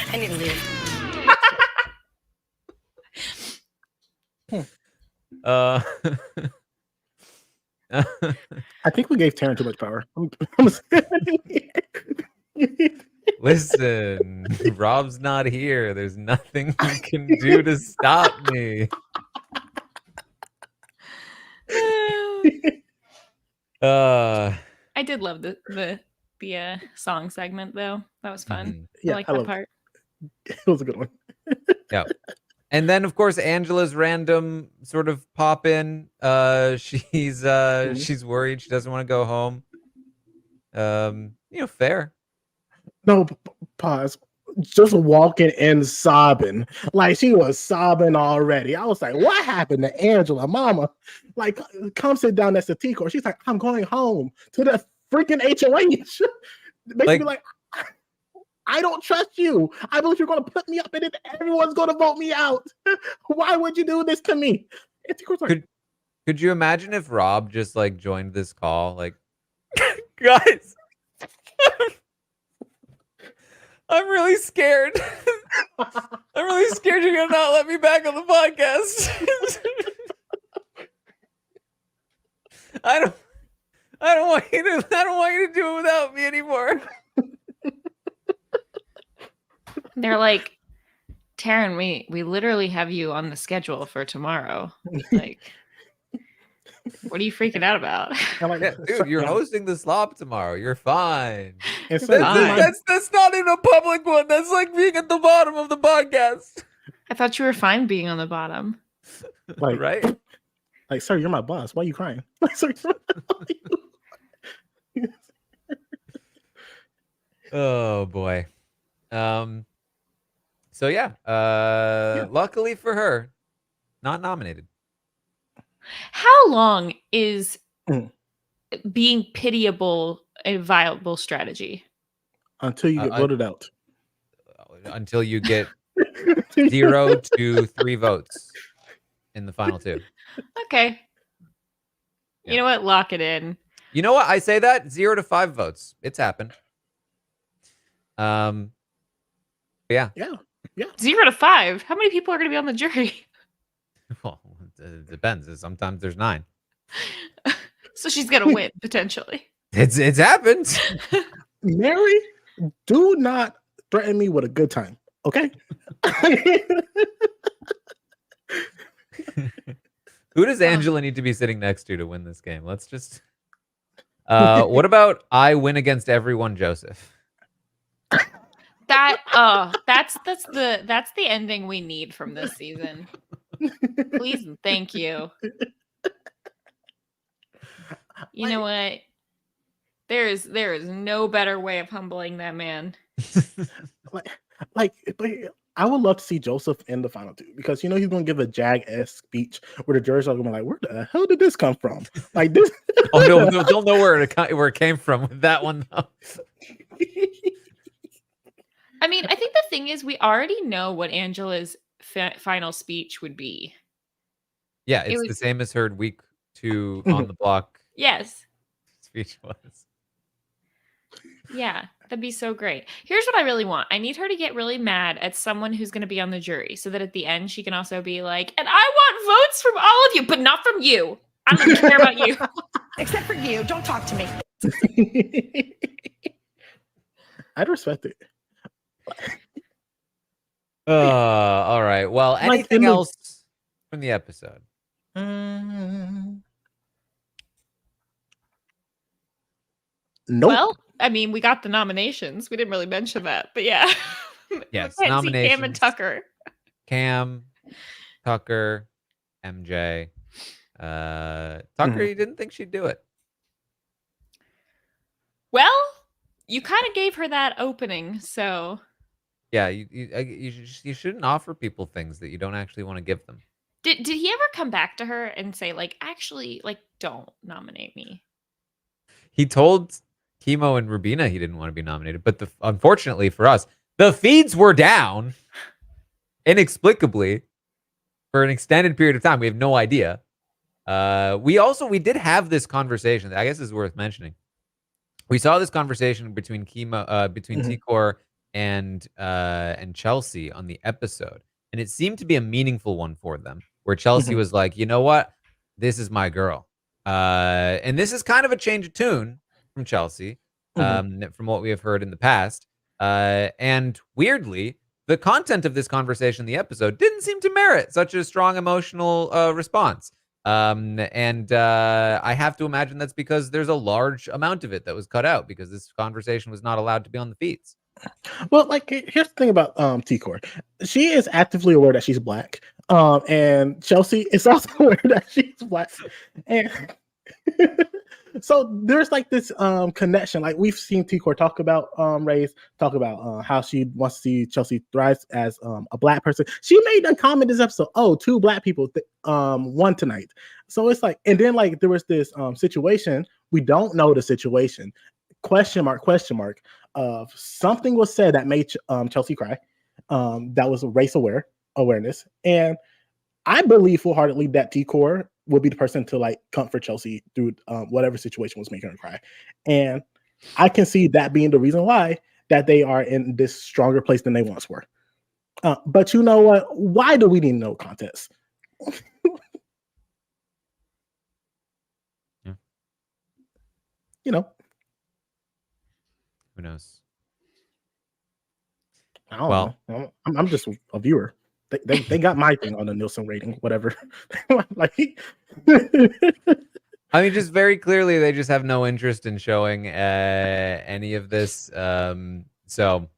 I need to leave. I think we gave Taran too much power. Listen, Rob's not here. There's nothing you can do to stop me. I did love the song segment though. That was fun. Yeah, I like that part. It was a good one. Yeah. And then of course Angela's random sort of pop in. She's worried. She doesn't want to go home. Fair. No, pause. Just walking and sobbing. Like she was sobbing already. I was like, what happened to Angela, mama? Like, come sit down next to Tico. She's like, I'm going home to the freaking HOH. Basically like I don't trust you. I believe you're going to put me up and then everyone's going to vote me out. Why would you do this to me? Like, could you imagine if Rob just like joined this call? Like, guys, I'm really scared. I'm really scared you're going to not let me back on the podcast. I don't want you to do it without me anymore. They're like, Taran, we literally have you on the schedule for tomorrow. Like, what are you freaking out about? Like, yeah, dude, you're hosting the slop tomorrow. You're fine. That's not even a public one. That's like being at the bottom of the podcast. I thought you were fine being on the bottom. Like, right? Like, sir, you're my boss. Why are you crying? Oh boy. So yeah. Luckily for her, not nominated. How long is Mm. being pitiable a viable strategy? Until you get voted out. Until you get 0 to 3 votes in the final 2. Okay. Yeah. You know what? Lock it in. You know what? I say that 0 to 5 votes. It's happened. Yeah. Yeah. 0 to 5. How many people are going to be on the jury? Well, it depends. Sometimes there's 9. So she's going to win potentially. It's happened. Mary, do not threaten me with a good time. Okay. Who does Angela need to be sitting next to win this game? Let's just. What about I win against everyone, Joseph? That's the ending we need from this season. Please and thank you. You know what? There is no better way of humbling that man. like I would love to see Joseph in the final 2 because he's going to give a Jag-esque speech where the jurors are going to be like, "Where the hell did this come from?" Like this. Oh no, they'll know where it came from with that one though. I mean, I think the thing is we already know what Angela's final speech would be. Yeah, it's the same as her week 2 on the block. Yes. Speech was. Yeah, that'd be so great. Here's what I really want. I need her to get really mad at someone who's going to be on the jury so that at the end she can also be like, and I want votes from all of you, but not from you. I don't even care about you. Except for you. Don't talk to me. I'd respect it. All right. Well, anything else from the episode? Nope. Well, I mean, we got the nominations. We didn't really mention that, but yeah. Yes, Mackenzie, nominations. Cam and Tucker. Cam, Tucker, MJ. Tucker, you didn't think she'd do it. Well, you kind of gave her that opening, so. Yeah, you shouldn't offer people things that you don't actually want to give them. Did he ever come back to her and say, like, actually, like, don't nominate me? He told Chemo and Rubina he didn't want to be nominated, but unfortunately for us, the feeds were down inexplicably for an extended period of time. We have no idea. We did have this conversation that I guess is worth mentioning. We saw this conversation between Tikor and Chelsea on the episode, and it seemed to be a meaningful one for them, where Chelsea was like, you know what, this is my girl, and this is kind of a change of tune from Chelsea, from what we have heard in the past, and weirdly, the content of this conversation in the episode didn't seem to merit such a strong emotional response. And I have to imagine that's because there's a large amount of it that was cut out because this conversation was not allowed to be on the feeds. Well, like, here's the thing about Tikor. She is actively aware that she's black. And Chelsea is also aware that she's black. And so there's like this connection. Like, we've seen Tikor talk about race, talk about how she wants to see Chelsea thrive as a black person. She made a comment this episode, oh, 2 black people won tonight. So it's like, and then like there was this situation, we don't know the situation, question mark, of something was said that made Chelsea cry. That was race awareness. And I believe full-heartedly that Tikor would be the person to like comfort Chelsea through whatever situation was making her cry. And I can see that being the reason why that they are in this stronger place than they once were. But you know what? Why do we need no contest? Yeah. You know. Who knows? I don't know. I'm just a viewer. They got my thing on the Nielsen rating, whatever. Like, I mean, just very clearly, they just have no interest in showing any of this. So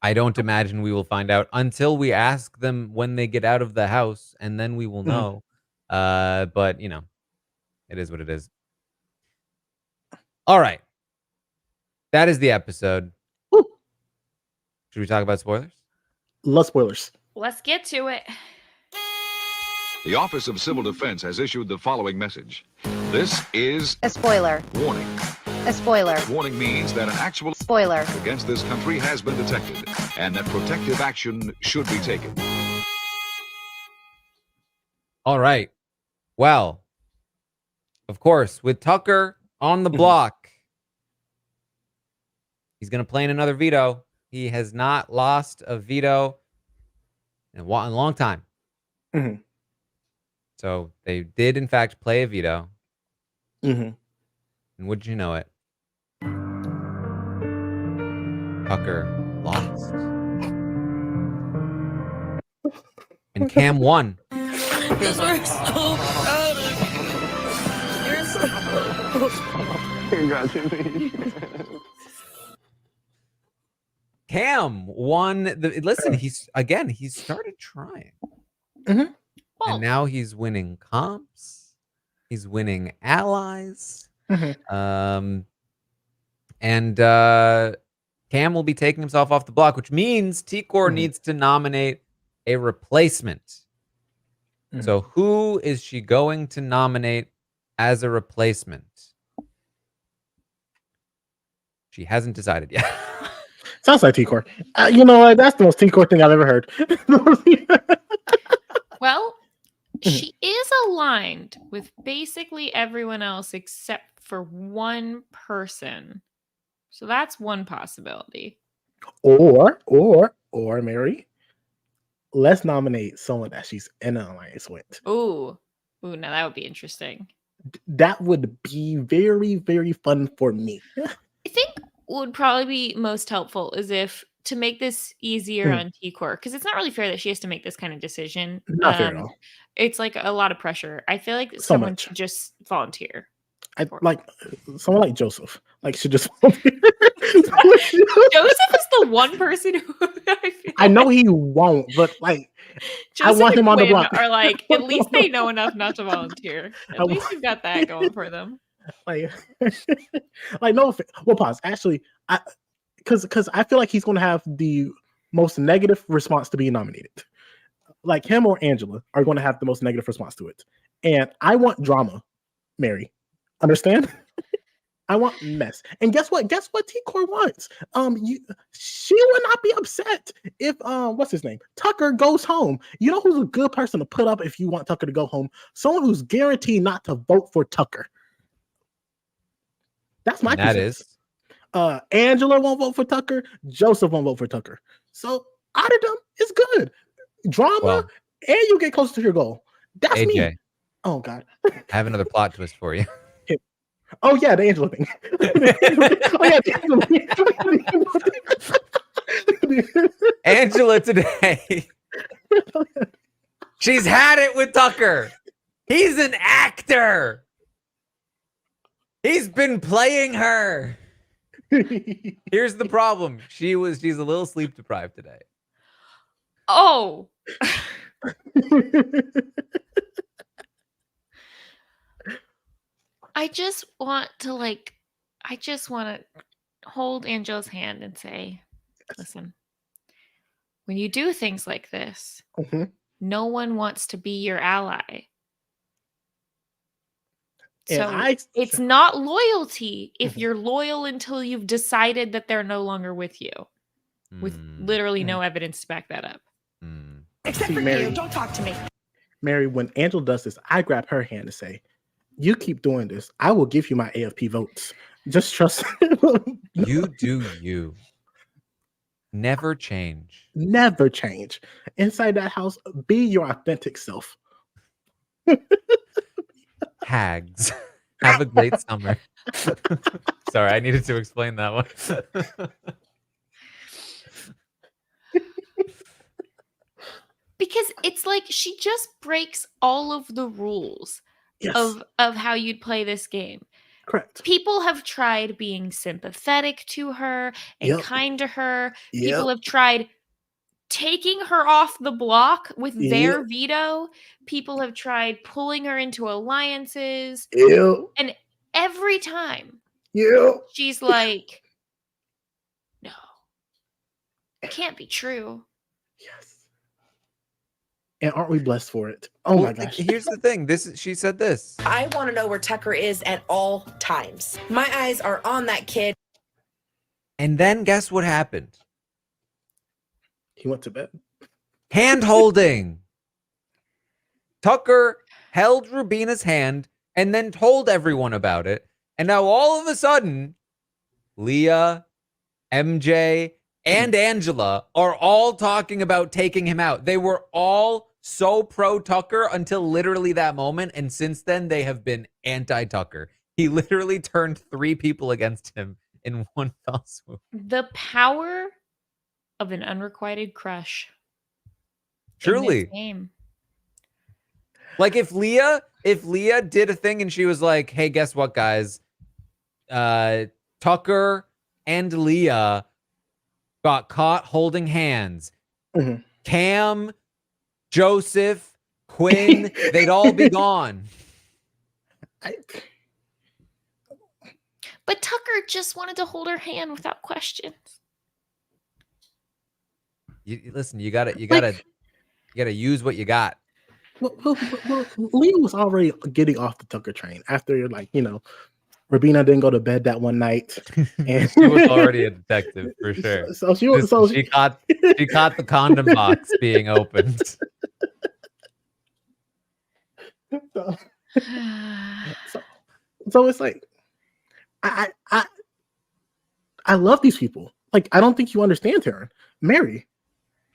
I don't imagine we will find out until we ask them when they get out of the house, and then we will know. But you know, it is what it is. All right, that is the episode. Woo. Should we talk about spoilers? Love spoilers. Let's get to it. The Office of Civil Defense has issued the following message. This is A spoiler. warning. A spoiler. Warning means that an actual Spoiler. against this country has been detected and that protective action should be taken. All right. Well, of course, with Tucker on the block, he's going to play in another veto. He has not lost a veto in a long time. Mhm. So they did, in fact, play a veto. Mhm. And wouldn't you know it? Tucker lost. And Cam won. Because we're so proud of you. You're so Congratulations. Cam won the. Listen, he's started trying. Mhm. And now he's winning comps. He's winning allies. Mhm. And Cam will be taking himself off the block, which means T-Core needs to nominate a replacement. So who is she going to nominate as a replacement? She hasn't decided yet. Sounds like T-Core. You know what? That's the most T-Core thing I've ever heard. Well, she is aligned with basically everyone else except for one person. So that's one possibility. or Mary, let's nominate someone that she's in an alliance with. Ooh, now that would be interesting. That would be very, very fun for me. I think what would probably be most helpful is if to make this easier on T-Core, because it's not really fair that she has to make this kind of decision. Not fair at all. It's like a lot of pressure. I feel like So someone much. should just volunteer. I like someone like Joseph. Like should just. Joseph is the one person who I know he won't, but like Joseph I want him on the and Quinn block. are like, at least they know enough not to volunteer. At least you've got that going for them. Like, no. Well, pause. Actually, because I feel like he's going to have the most negative response to being nominated. Like him or Angela are going to have the most negative response to it, and I want drama, Mary. Understand? I want mess. And guess what? Guess what T-Core wants? She would not be upset if what's his name? Tucker goes home. You know who's a good person to put up if you want Tucker to go home? Someone who's guaranteed not to vote for Tucker. That's my consensus. Angela won't vote for Tucker. Joseph won't vote for Tucker. So out of them, it's good. Drama, and you get closer to your goal. That's AJ, me. Oh God. I have another plot twist for you. Oh yeah, the Angela thing. Angela today. She's had it with Tucker. He's an actor. He's been playing her. Here's the problem. She's a little sleep deprived today. Oh. I just want to hold Angela's hand and say, listen, when you do things like this, no one wants to be your ally. So it's not loyalty if you're loyal until you've decided that they're no longer with you, with literally no evidence to back that up. Except for Mary, you, don't talk to me. Mary, when Angela does this, I grab her hand and say, you keep doing this, I will give you my AFP votes. Just trust me. You do you. Never change. Never change. Inside that house, be your authentic self. Hags. Have a great summer. Sorry, I needed to explain that one. Because it's like she just breaks all of the rules of how you'd play this game. Correct. People have tried being sympathetic to her and kind to her. People have tried taking her off the block with their veto. People have tried pulling her into alliances. And every time she's like, no, it can't be true. Yes. And aren't we blessed for it? Oh my gosh. Here's the thing. She said this. I want to know where Tucker is at all times. My eyes are on that kid. And then guess what happened? He went to bed. Hand holding. Tucker held Rubina's hand and then told everyone about it. And now all of a sudden, Leah, MJ, and Angela are all talking about taking him out. They were all so pro Tucker until literally that moment. And since then, they have been anti-Tucker. He literally turned 3 people against him in one fell swoop. The power of an unrequited crush. Truly. In this game. Like if Leah did a thing and she was like, hey, guess what, guys? Tucker and Leah got caught holding hands. Mhm. Cam, Joseph, Quinn, they'd all be gone. But Tucker just wanted to hold her hand without questions. Listen, you gotta use what you got. Well, Leah was already getting off the Tucker train after, like, you know, Rubina didn't go to bed that one night, and She was already a detective for sure. So she was. She caught the condom box being opened. So it's like, I love these people. Like, I don't think you understand, Taran. Mary,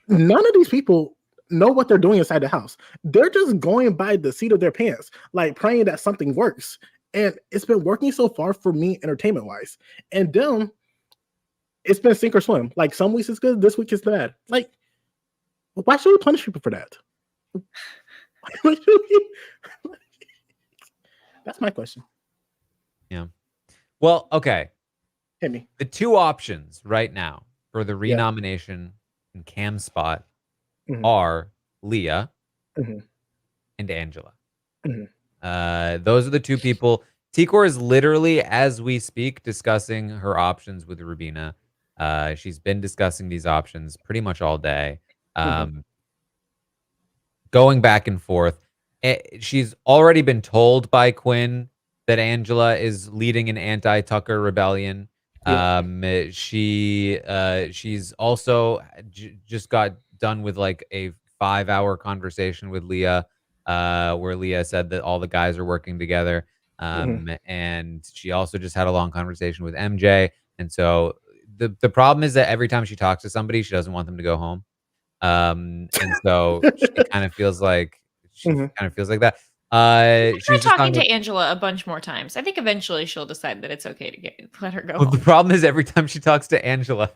none of these people know what they're doing inside the house. They're just going by the seat of their pants, like praying that something works. And it's been working so far for me, entertainment wise. And them, it's been sink or swim. Like, some weeks it's good, this week it's bad. Like, why should we punish people for that? That's my question. Yeah. Well, okay. Hit me. The 2 options right now for the renomination and Cam spot are Leah and Angela. Those are the 2 people. Tikor is literally, as we speak, discussing her options with Rubina. She's been discussing these options pretty much all day, going back and forth. She's already been told by Quinn that Angela is leading an anti-Tucker rebellion. She's also just got done with like a 5-hour conversation with Leah, where Leah said that all the guys are working together. And she also just had a long conversation with MJ. And so the problem is that every time she talks to somebody, she doesn't want them to go home. And so she kind of feels like that. I've She's tried just talking to Angela a bunch more times. I think eventually she'll decide that it's okay to let her go Well, home. the problem is every time she talks to Angela,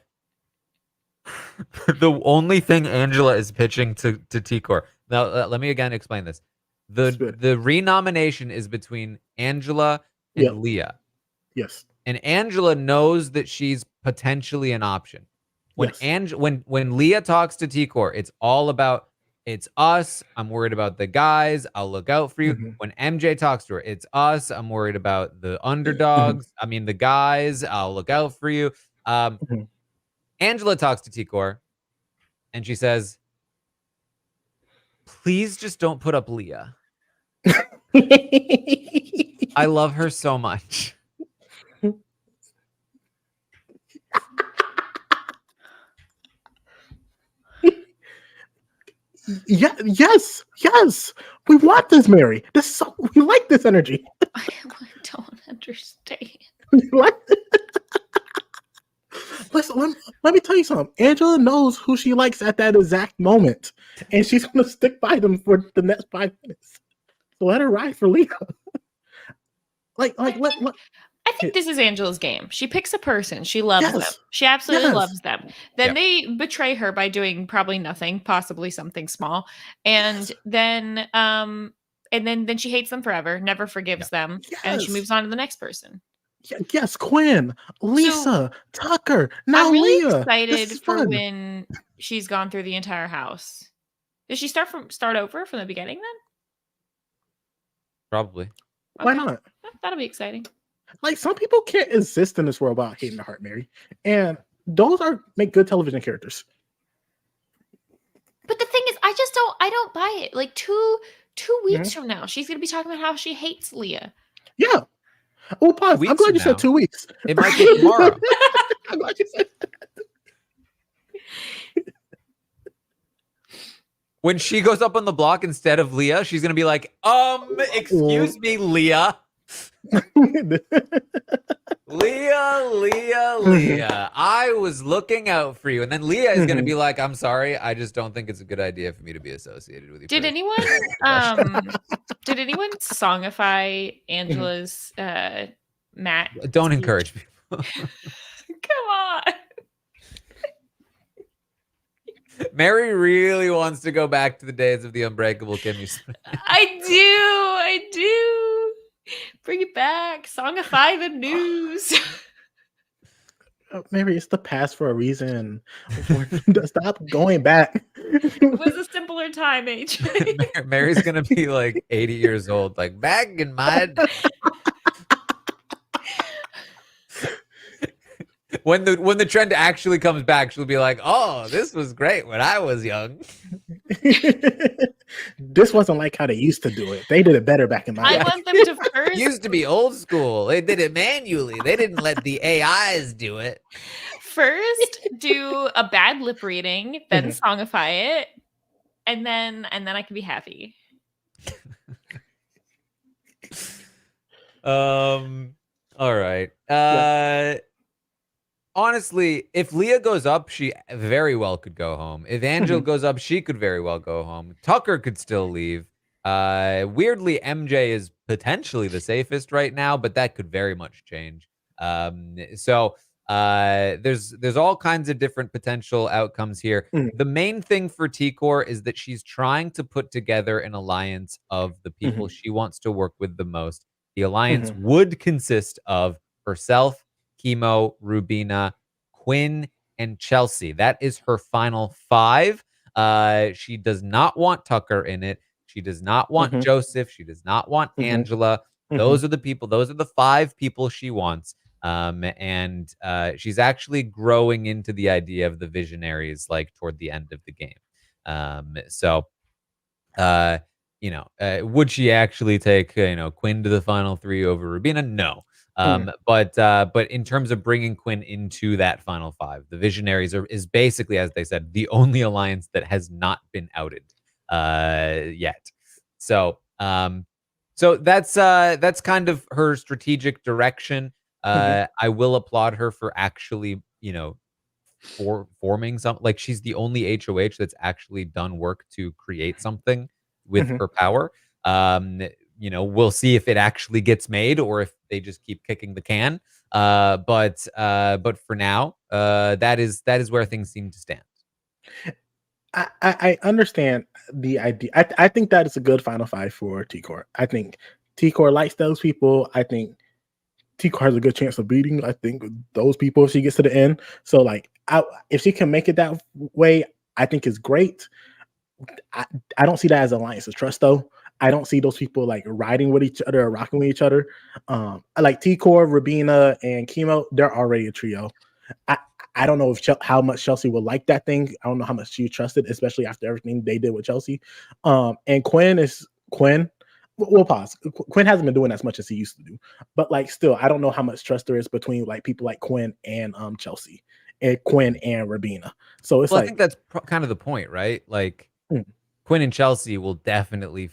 the only thing Angela is pitching to Tikor. Now, let me again explain this. The renomination is between Angela and Leah. Yes. And Angela knows that she's potentially an option. When when Leah talks to Tikor, it's all about, it's us. I'm worried about the guys. I'll look out for you. When MJ talks to her, it's us. I'm worried about the underdogs. I mean, the guys. I'll look out for you. Angela talks to Tikor, and she says, please just don't put up Leah. I love her so much. Yeah, yes. We want this, Mary. We like this energy. I don't understand. Listen, let me tell you something. Angela knows who she likes at that exact moment, and she's gonna stick by them for the next 5 minutes. So let her ride for Leah. I think this is Angela's game. She picks a person. She loves them. She absolutely loves them. Then they betray her by doing probably nothing, possibly something small. And then she hates them forever, never forgives them. And she moves on to the next person. Yes, Quinn, Lisa, Tucker, now I'm really Leah. excited for when she's gone through the entire house. Does she start over from the beginning then? Probably. Okay. Why not? That'll be exciting. Like, some people can't exist in this world without hating the heart, Mary. And those make good television characters. But the thing is, I just I don't buy it. Like two weeks from now, she's gonna be talking about how she hates Leah. Yeah. Oh, pause. I'm Weeks glad from you said now. 2 weeks. It might be tomorrow. I'm glad you said. When she goes up on the block instead of Leah, she's gonna be like, excuse me, Leah. Leah, I was looking out for you. And then Leah is going to be like, I'm sorry, I just don't think it's a good idea for me to be associated with you. Did anyone songify Angela's Matt? Don't speech? encourage people. Come on. Mary really wants to go back to the days of the Unbreakable Kimmy. I do. Bring it back. Songify the news. Mary, it's the past for a reason. Stop going back. It was a simpler time, AJ. Mary's gonna be like 80 years old, like back in my when the trend actually comes back, she'll be like, oh, this was great when I was young. This wasn't like how they used to do it. They did it better back in my I day. want them to first Used to be old school. They did it manually. They didn't let the AIs do it. first do a bad lip reading, then songify it, and then I can be happy. All right. Honestly, if Leah goes up, she very well could go home. If Angela goes up, she could very well go home. Tucker could still leave. Weirdly, MJ is potentially the safest right now, but that could very much change. So there's all kinds of different potential outcomes here. The main thing for T-Core is that she's trying to put together an alliance of the people she wants to work with the most. The alliance would consist of herself, Chemo, Rubina, Quinn, and Chelsea. That is her final 5. She does not want Tucker in it. She does not want Joseph. She does not want Angela. Those are the people. Those are the 5 people she wants. And she's actually growing into the idea of the visionaries, like toward the end of the game. Would she actually take Quinn to the final 3 over Rubina? No. But in terms of bringing Quinn into that final 5, the Visionaries is basically, as they said, the only alliance that has not been outed yet. So that's kind of her strategic direction. I will applaud her for actually, forming something. Like, she's the only HOH that's actually done work to create something with her power. We'll see if it actually gets made or if they just keep kicking the can. But for now, that is where things seem to stand. I understand the idea. I think that is a good final 5 for T-Core. I think T-Core likes those people. I think T-Core has a good chance of beating, I think, those people if she gets to the end. So, like, if she can make it that way, I think it's great. I don't see that as alliance of trust, though. I don't see those people like riding with each other or rocking with each other. Like T-Core, Rubina, and Chemo, they're already a trio. I don't know if how much Chelsea will like that thing. I don't know how much she trusted, especially after everything they did with Chelsea. And Quinn is Quinn. We'll pause. Quinn hasn't been doing as much as he used to do, but like still, I don't know how much trust there is between like people like Quinn and Chelsea, and Quinn and Rubina. So it's I think that's kind of the point, right? Like Quinn and Chelsea will definitely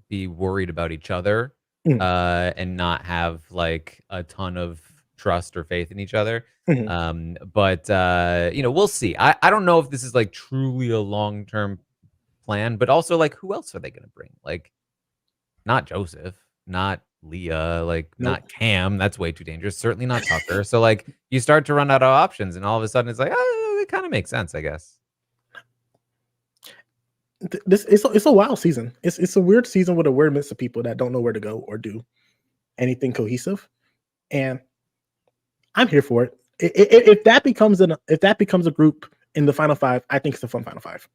be worried about each other and not have like a ton of trust or faith in each other. But we'll see. I don't know if this is like truly a long-term plan, but also like who else are they going to bring? Like not Joseph, not Leah, like not Cam. That's way too dangerous. Certainly not Tucker. So like you start to run out of options and all of a sudden it's like, oh, it kind of makes sense, I guess. It's a wild season. It's a weird season with a weird mix of people that don't know where to go or do anything cohesive, and I'm here for it. If that becomes a group in the final 5, I think it's a fun final 5.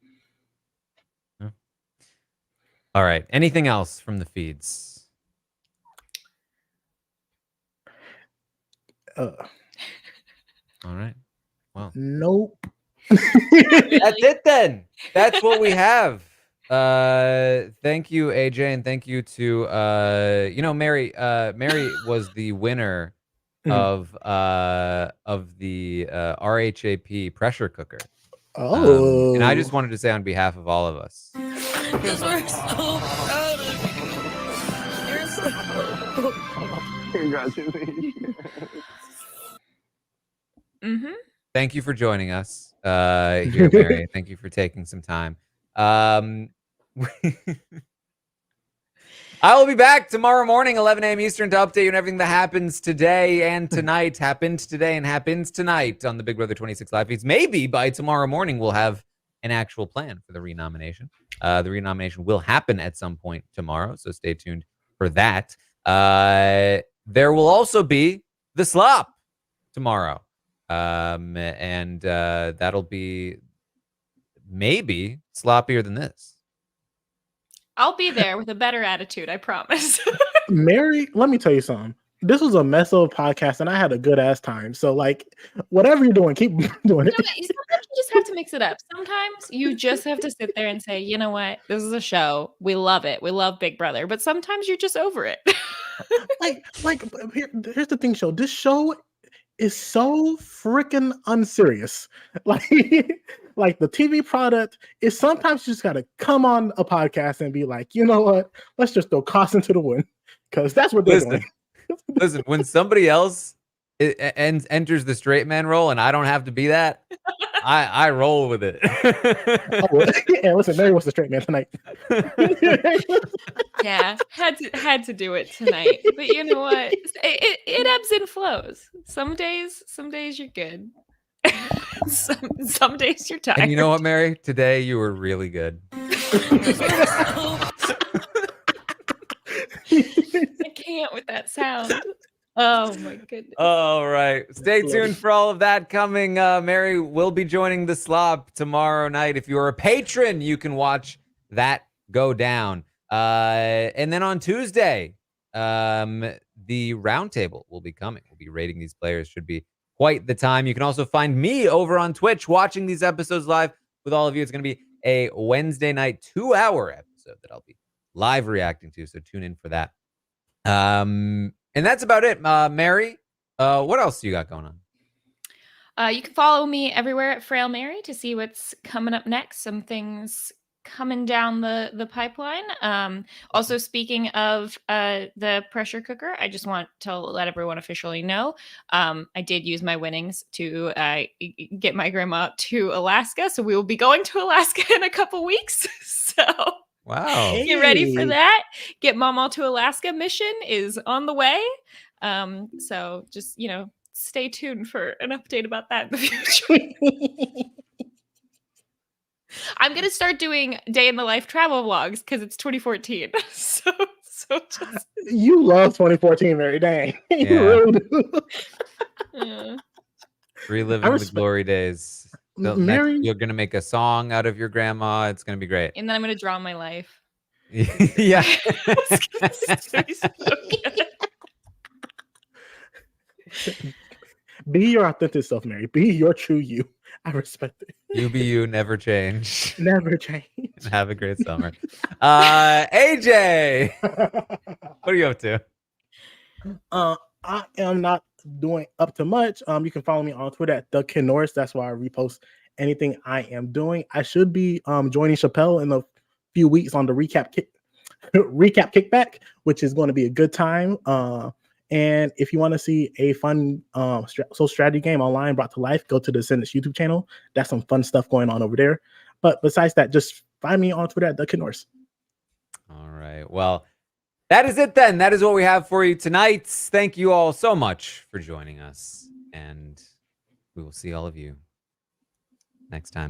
All right. Anything else from the feeds? All right. Well, nope. That's it then. That's what we have. Thank you, AJ, and thank you to Mary. Mary was the winner of the RHAP pressure cooker. And I just wanted to say on behalf of all of us, Because we're so proud of you. You're so. Congratulations. Mm-hmm. thank you for joining us here, Mary. Thank you for taking some time. I will be back tomorrow morning, 11 a.m. Eastern, to update you on everything that happens today and tonight. Happened today and happens tonight on the Big Brother 26 live feeds. Maybe by tomorrow morning, we'll have an actual plan for the renomination. The renomination will happen at some point tomorrow, so stay tuned for that. There will also be the slop tomorrow. And that'll be maybe sloppier than this. I'll be there with a better attitude, I promise. Mary, let me tell you something. This was a mess of a podcast, and I had a good ass time. So, like, whatever you're doing, keep doing it. Sometimes you just have to mix it up. Sometimes you just have to sit there and say, you know what? This is a show. We love it. We love Big Brother. But sometimes you're just over it. Here's the thing, show. This show is so freaking unserious. Like the TV product is sometimes you just gotta come on a podcast and be like, you know what? Let's just throw caution to the wind, because that's what they're doing. Listen, when somebody else enters the straight man role and I don't have to be that, I roll with it. Yeah, listen, Mary was the straight man tonight. Yeah, had to do it tonight. But you know what? It ebbs and flows. Some days you're good. some days you're tired. And you know what, Mary? Today you were really good. I can't with that sound. Oh my goodness. All right. Stay tuned for all of that coming. Mary will be joining the slop tomorrow night. If you're a patron, you can watch that go down. And then on Tuesday, the roundtable will be coming. We'll be rating these players. Should be quite the time. You can also find me over on Twitch watching these episodes live with all of you. It's going to be a Wednesday night 2-hour episode that I'll be live reacting to. So tune in for that. And that's about it. Mary, what else you got going on? You can follow me everywhere at Frail Mary to see what's coming up next. Some things coming down the pipeline. Also, speaking of the pressure cooker, I just want to let everyone officially know I did use my winnings to get my grandma to Alaska. So we will be going to Alaska in a couple weeks. So Wow. get ready for that. Get Mama to Alaska mission is on the way. So just, stay tuned for an update about that in the future. I'm going to start doing day in the life travel vlogs because it's 2014. So just... You love 2014, Mary. Dang. Yeah. You really do. Yeah. Reliving the glory days. Mary, you're going to make a song out of your grandma. It's going to be great. And then I'm going to draw my life. Yeah. Be your authentic self, Mary. Be your true you. I respect it. You be you, never change. Never change. Have a great summer. AJ, what are you up to? I am not doing up to much. You can follow me on Twitter at the Ken Norris. That's why I repost anything I am doing. I should be joining Chappelle in a few weeks on the recap kickback, which is going to be a good time. And if you want to see a fun social strategy game online brought to life, go to the Ascendance YouTube channel. That's some fun stuff going on over there. But besides that, just find me on Twitter at the Ken Norris. All right. Well, that is it then. That is what we have for you tonight. Thank you all so much for joining us. And we will see all of you next time.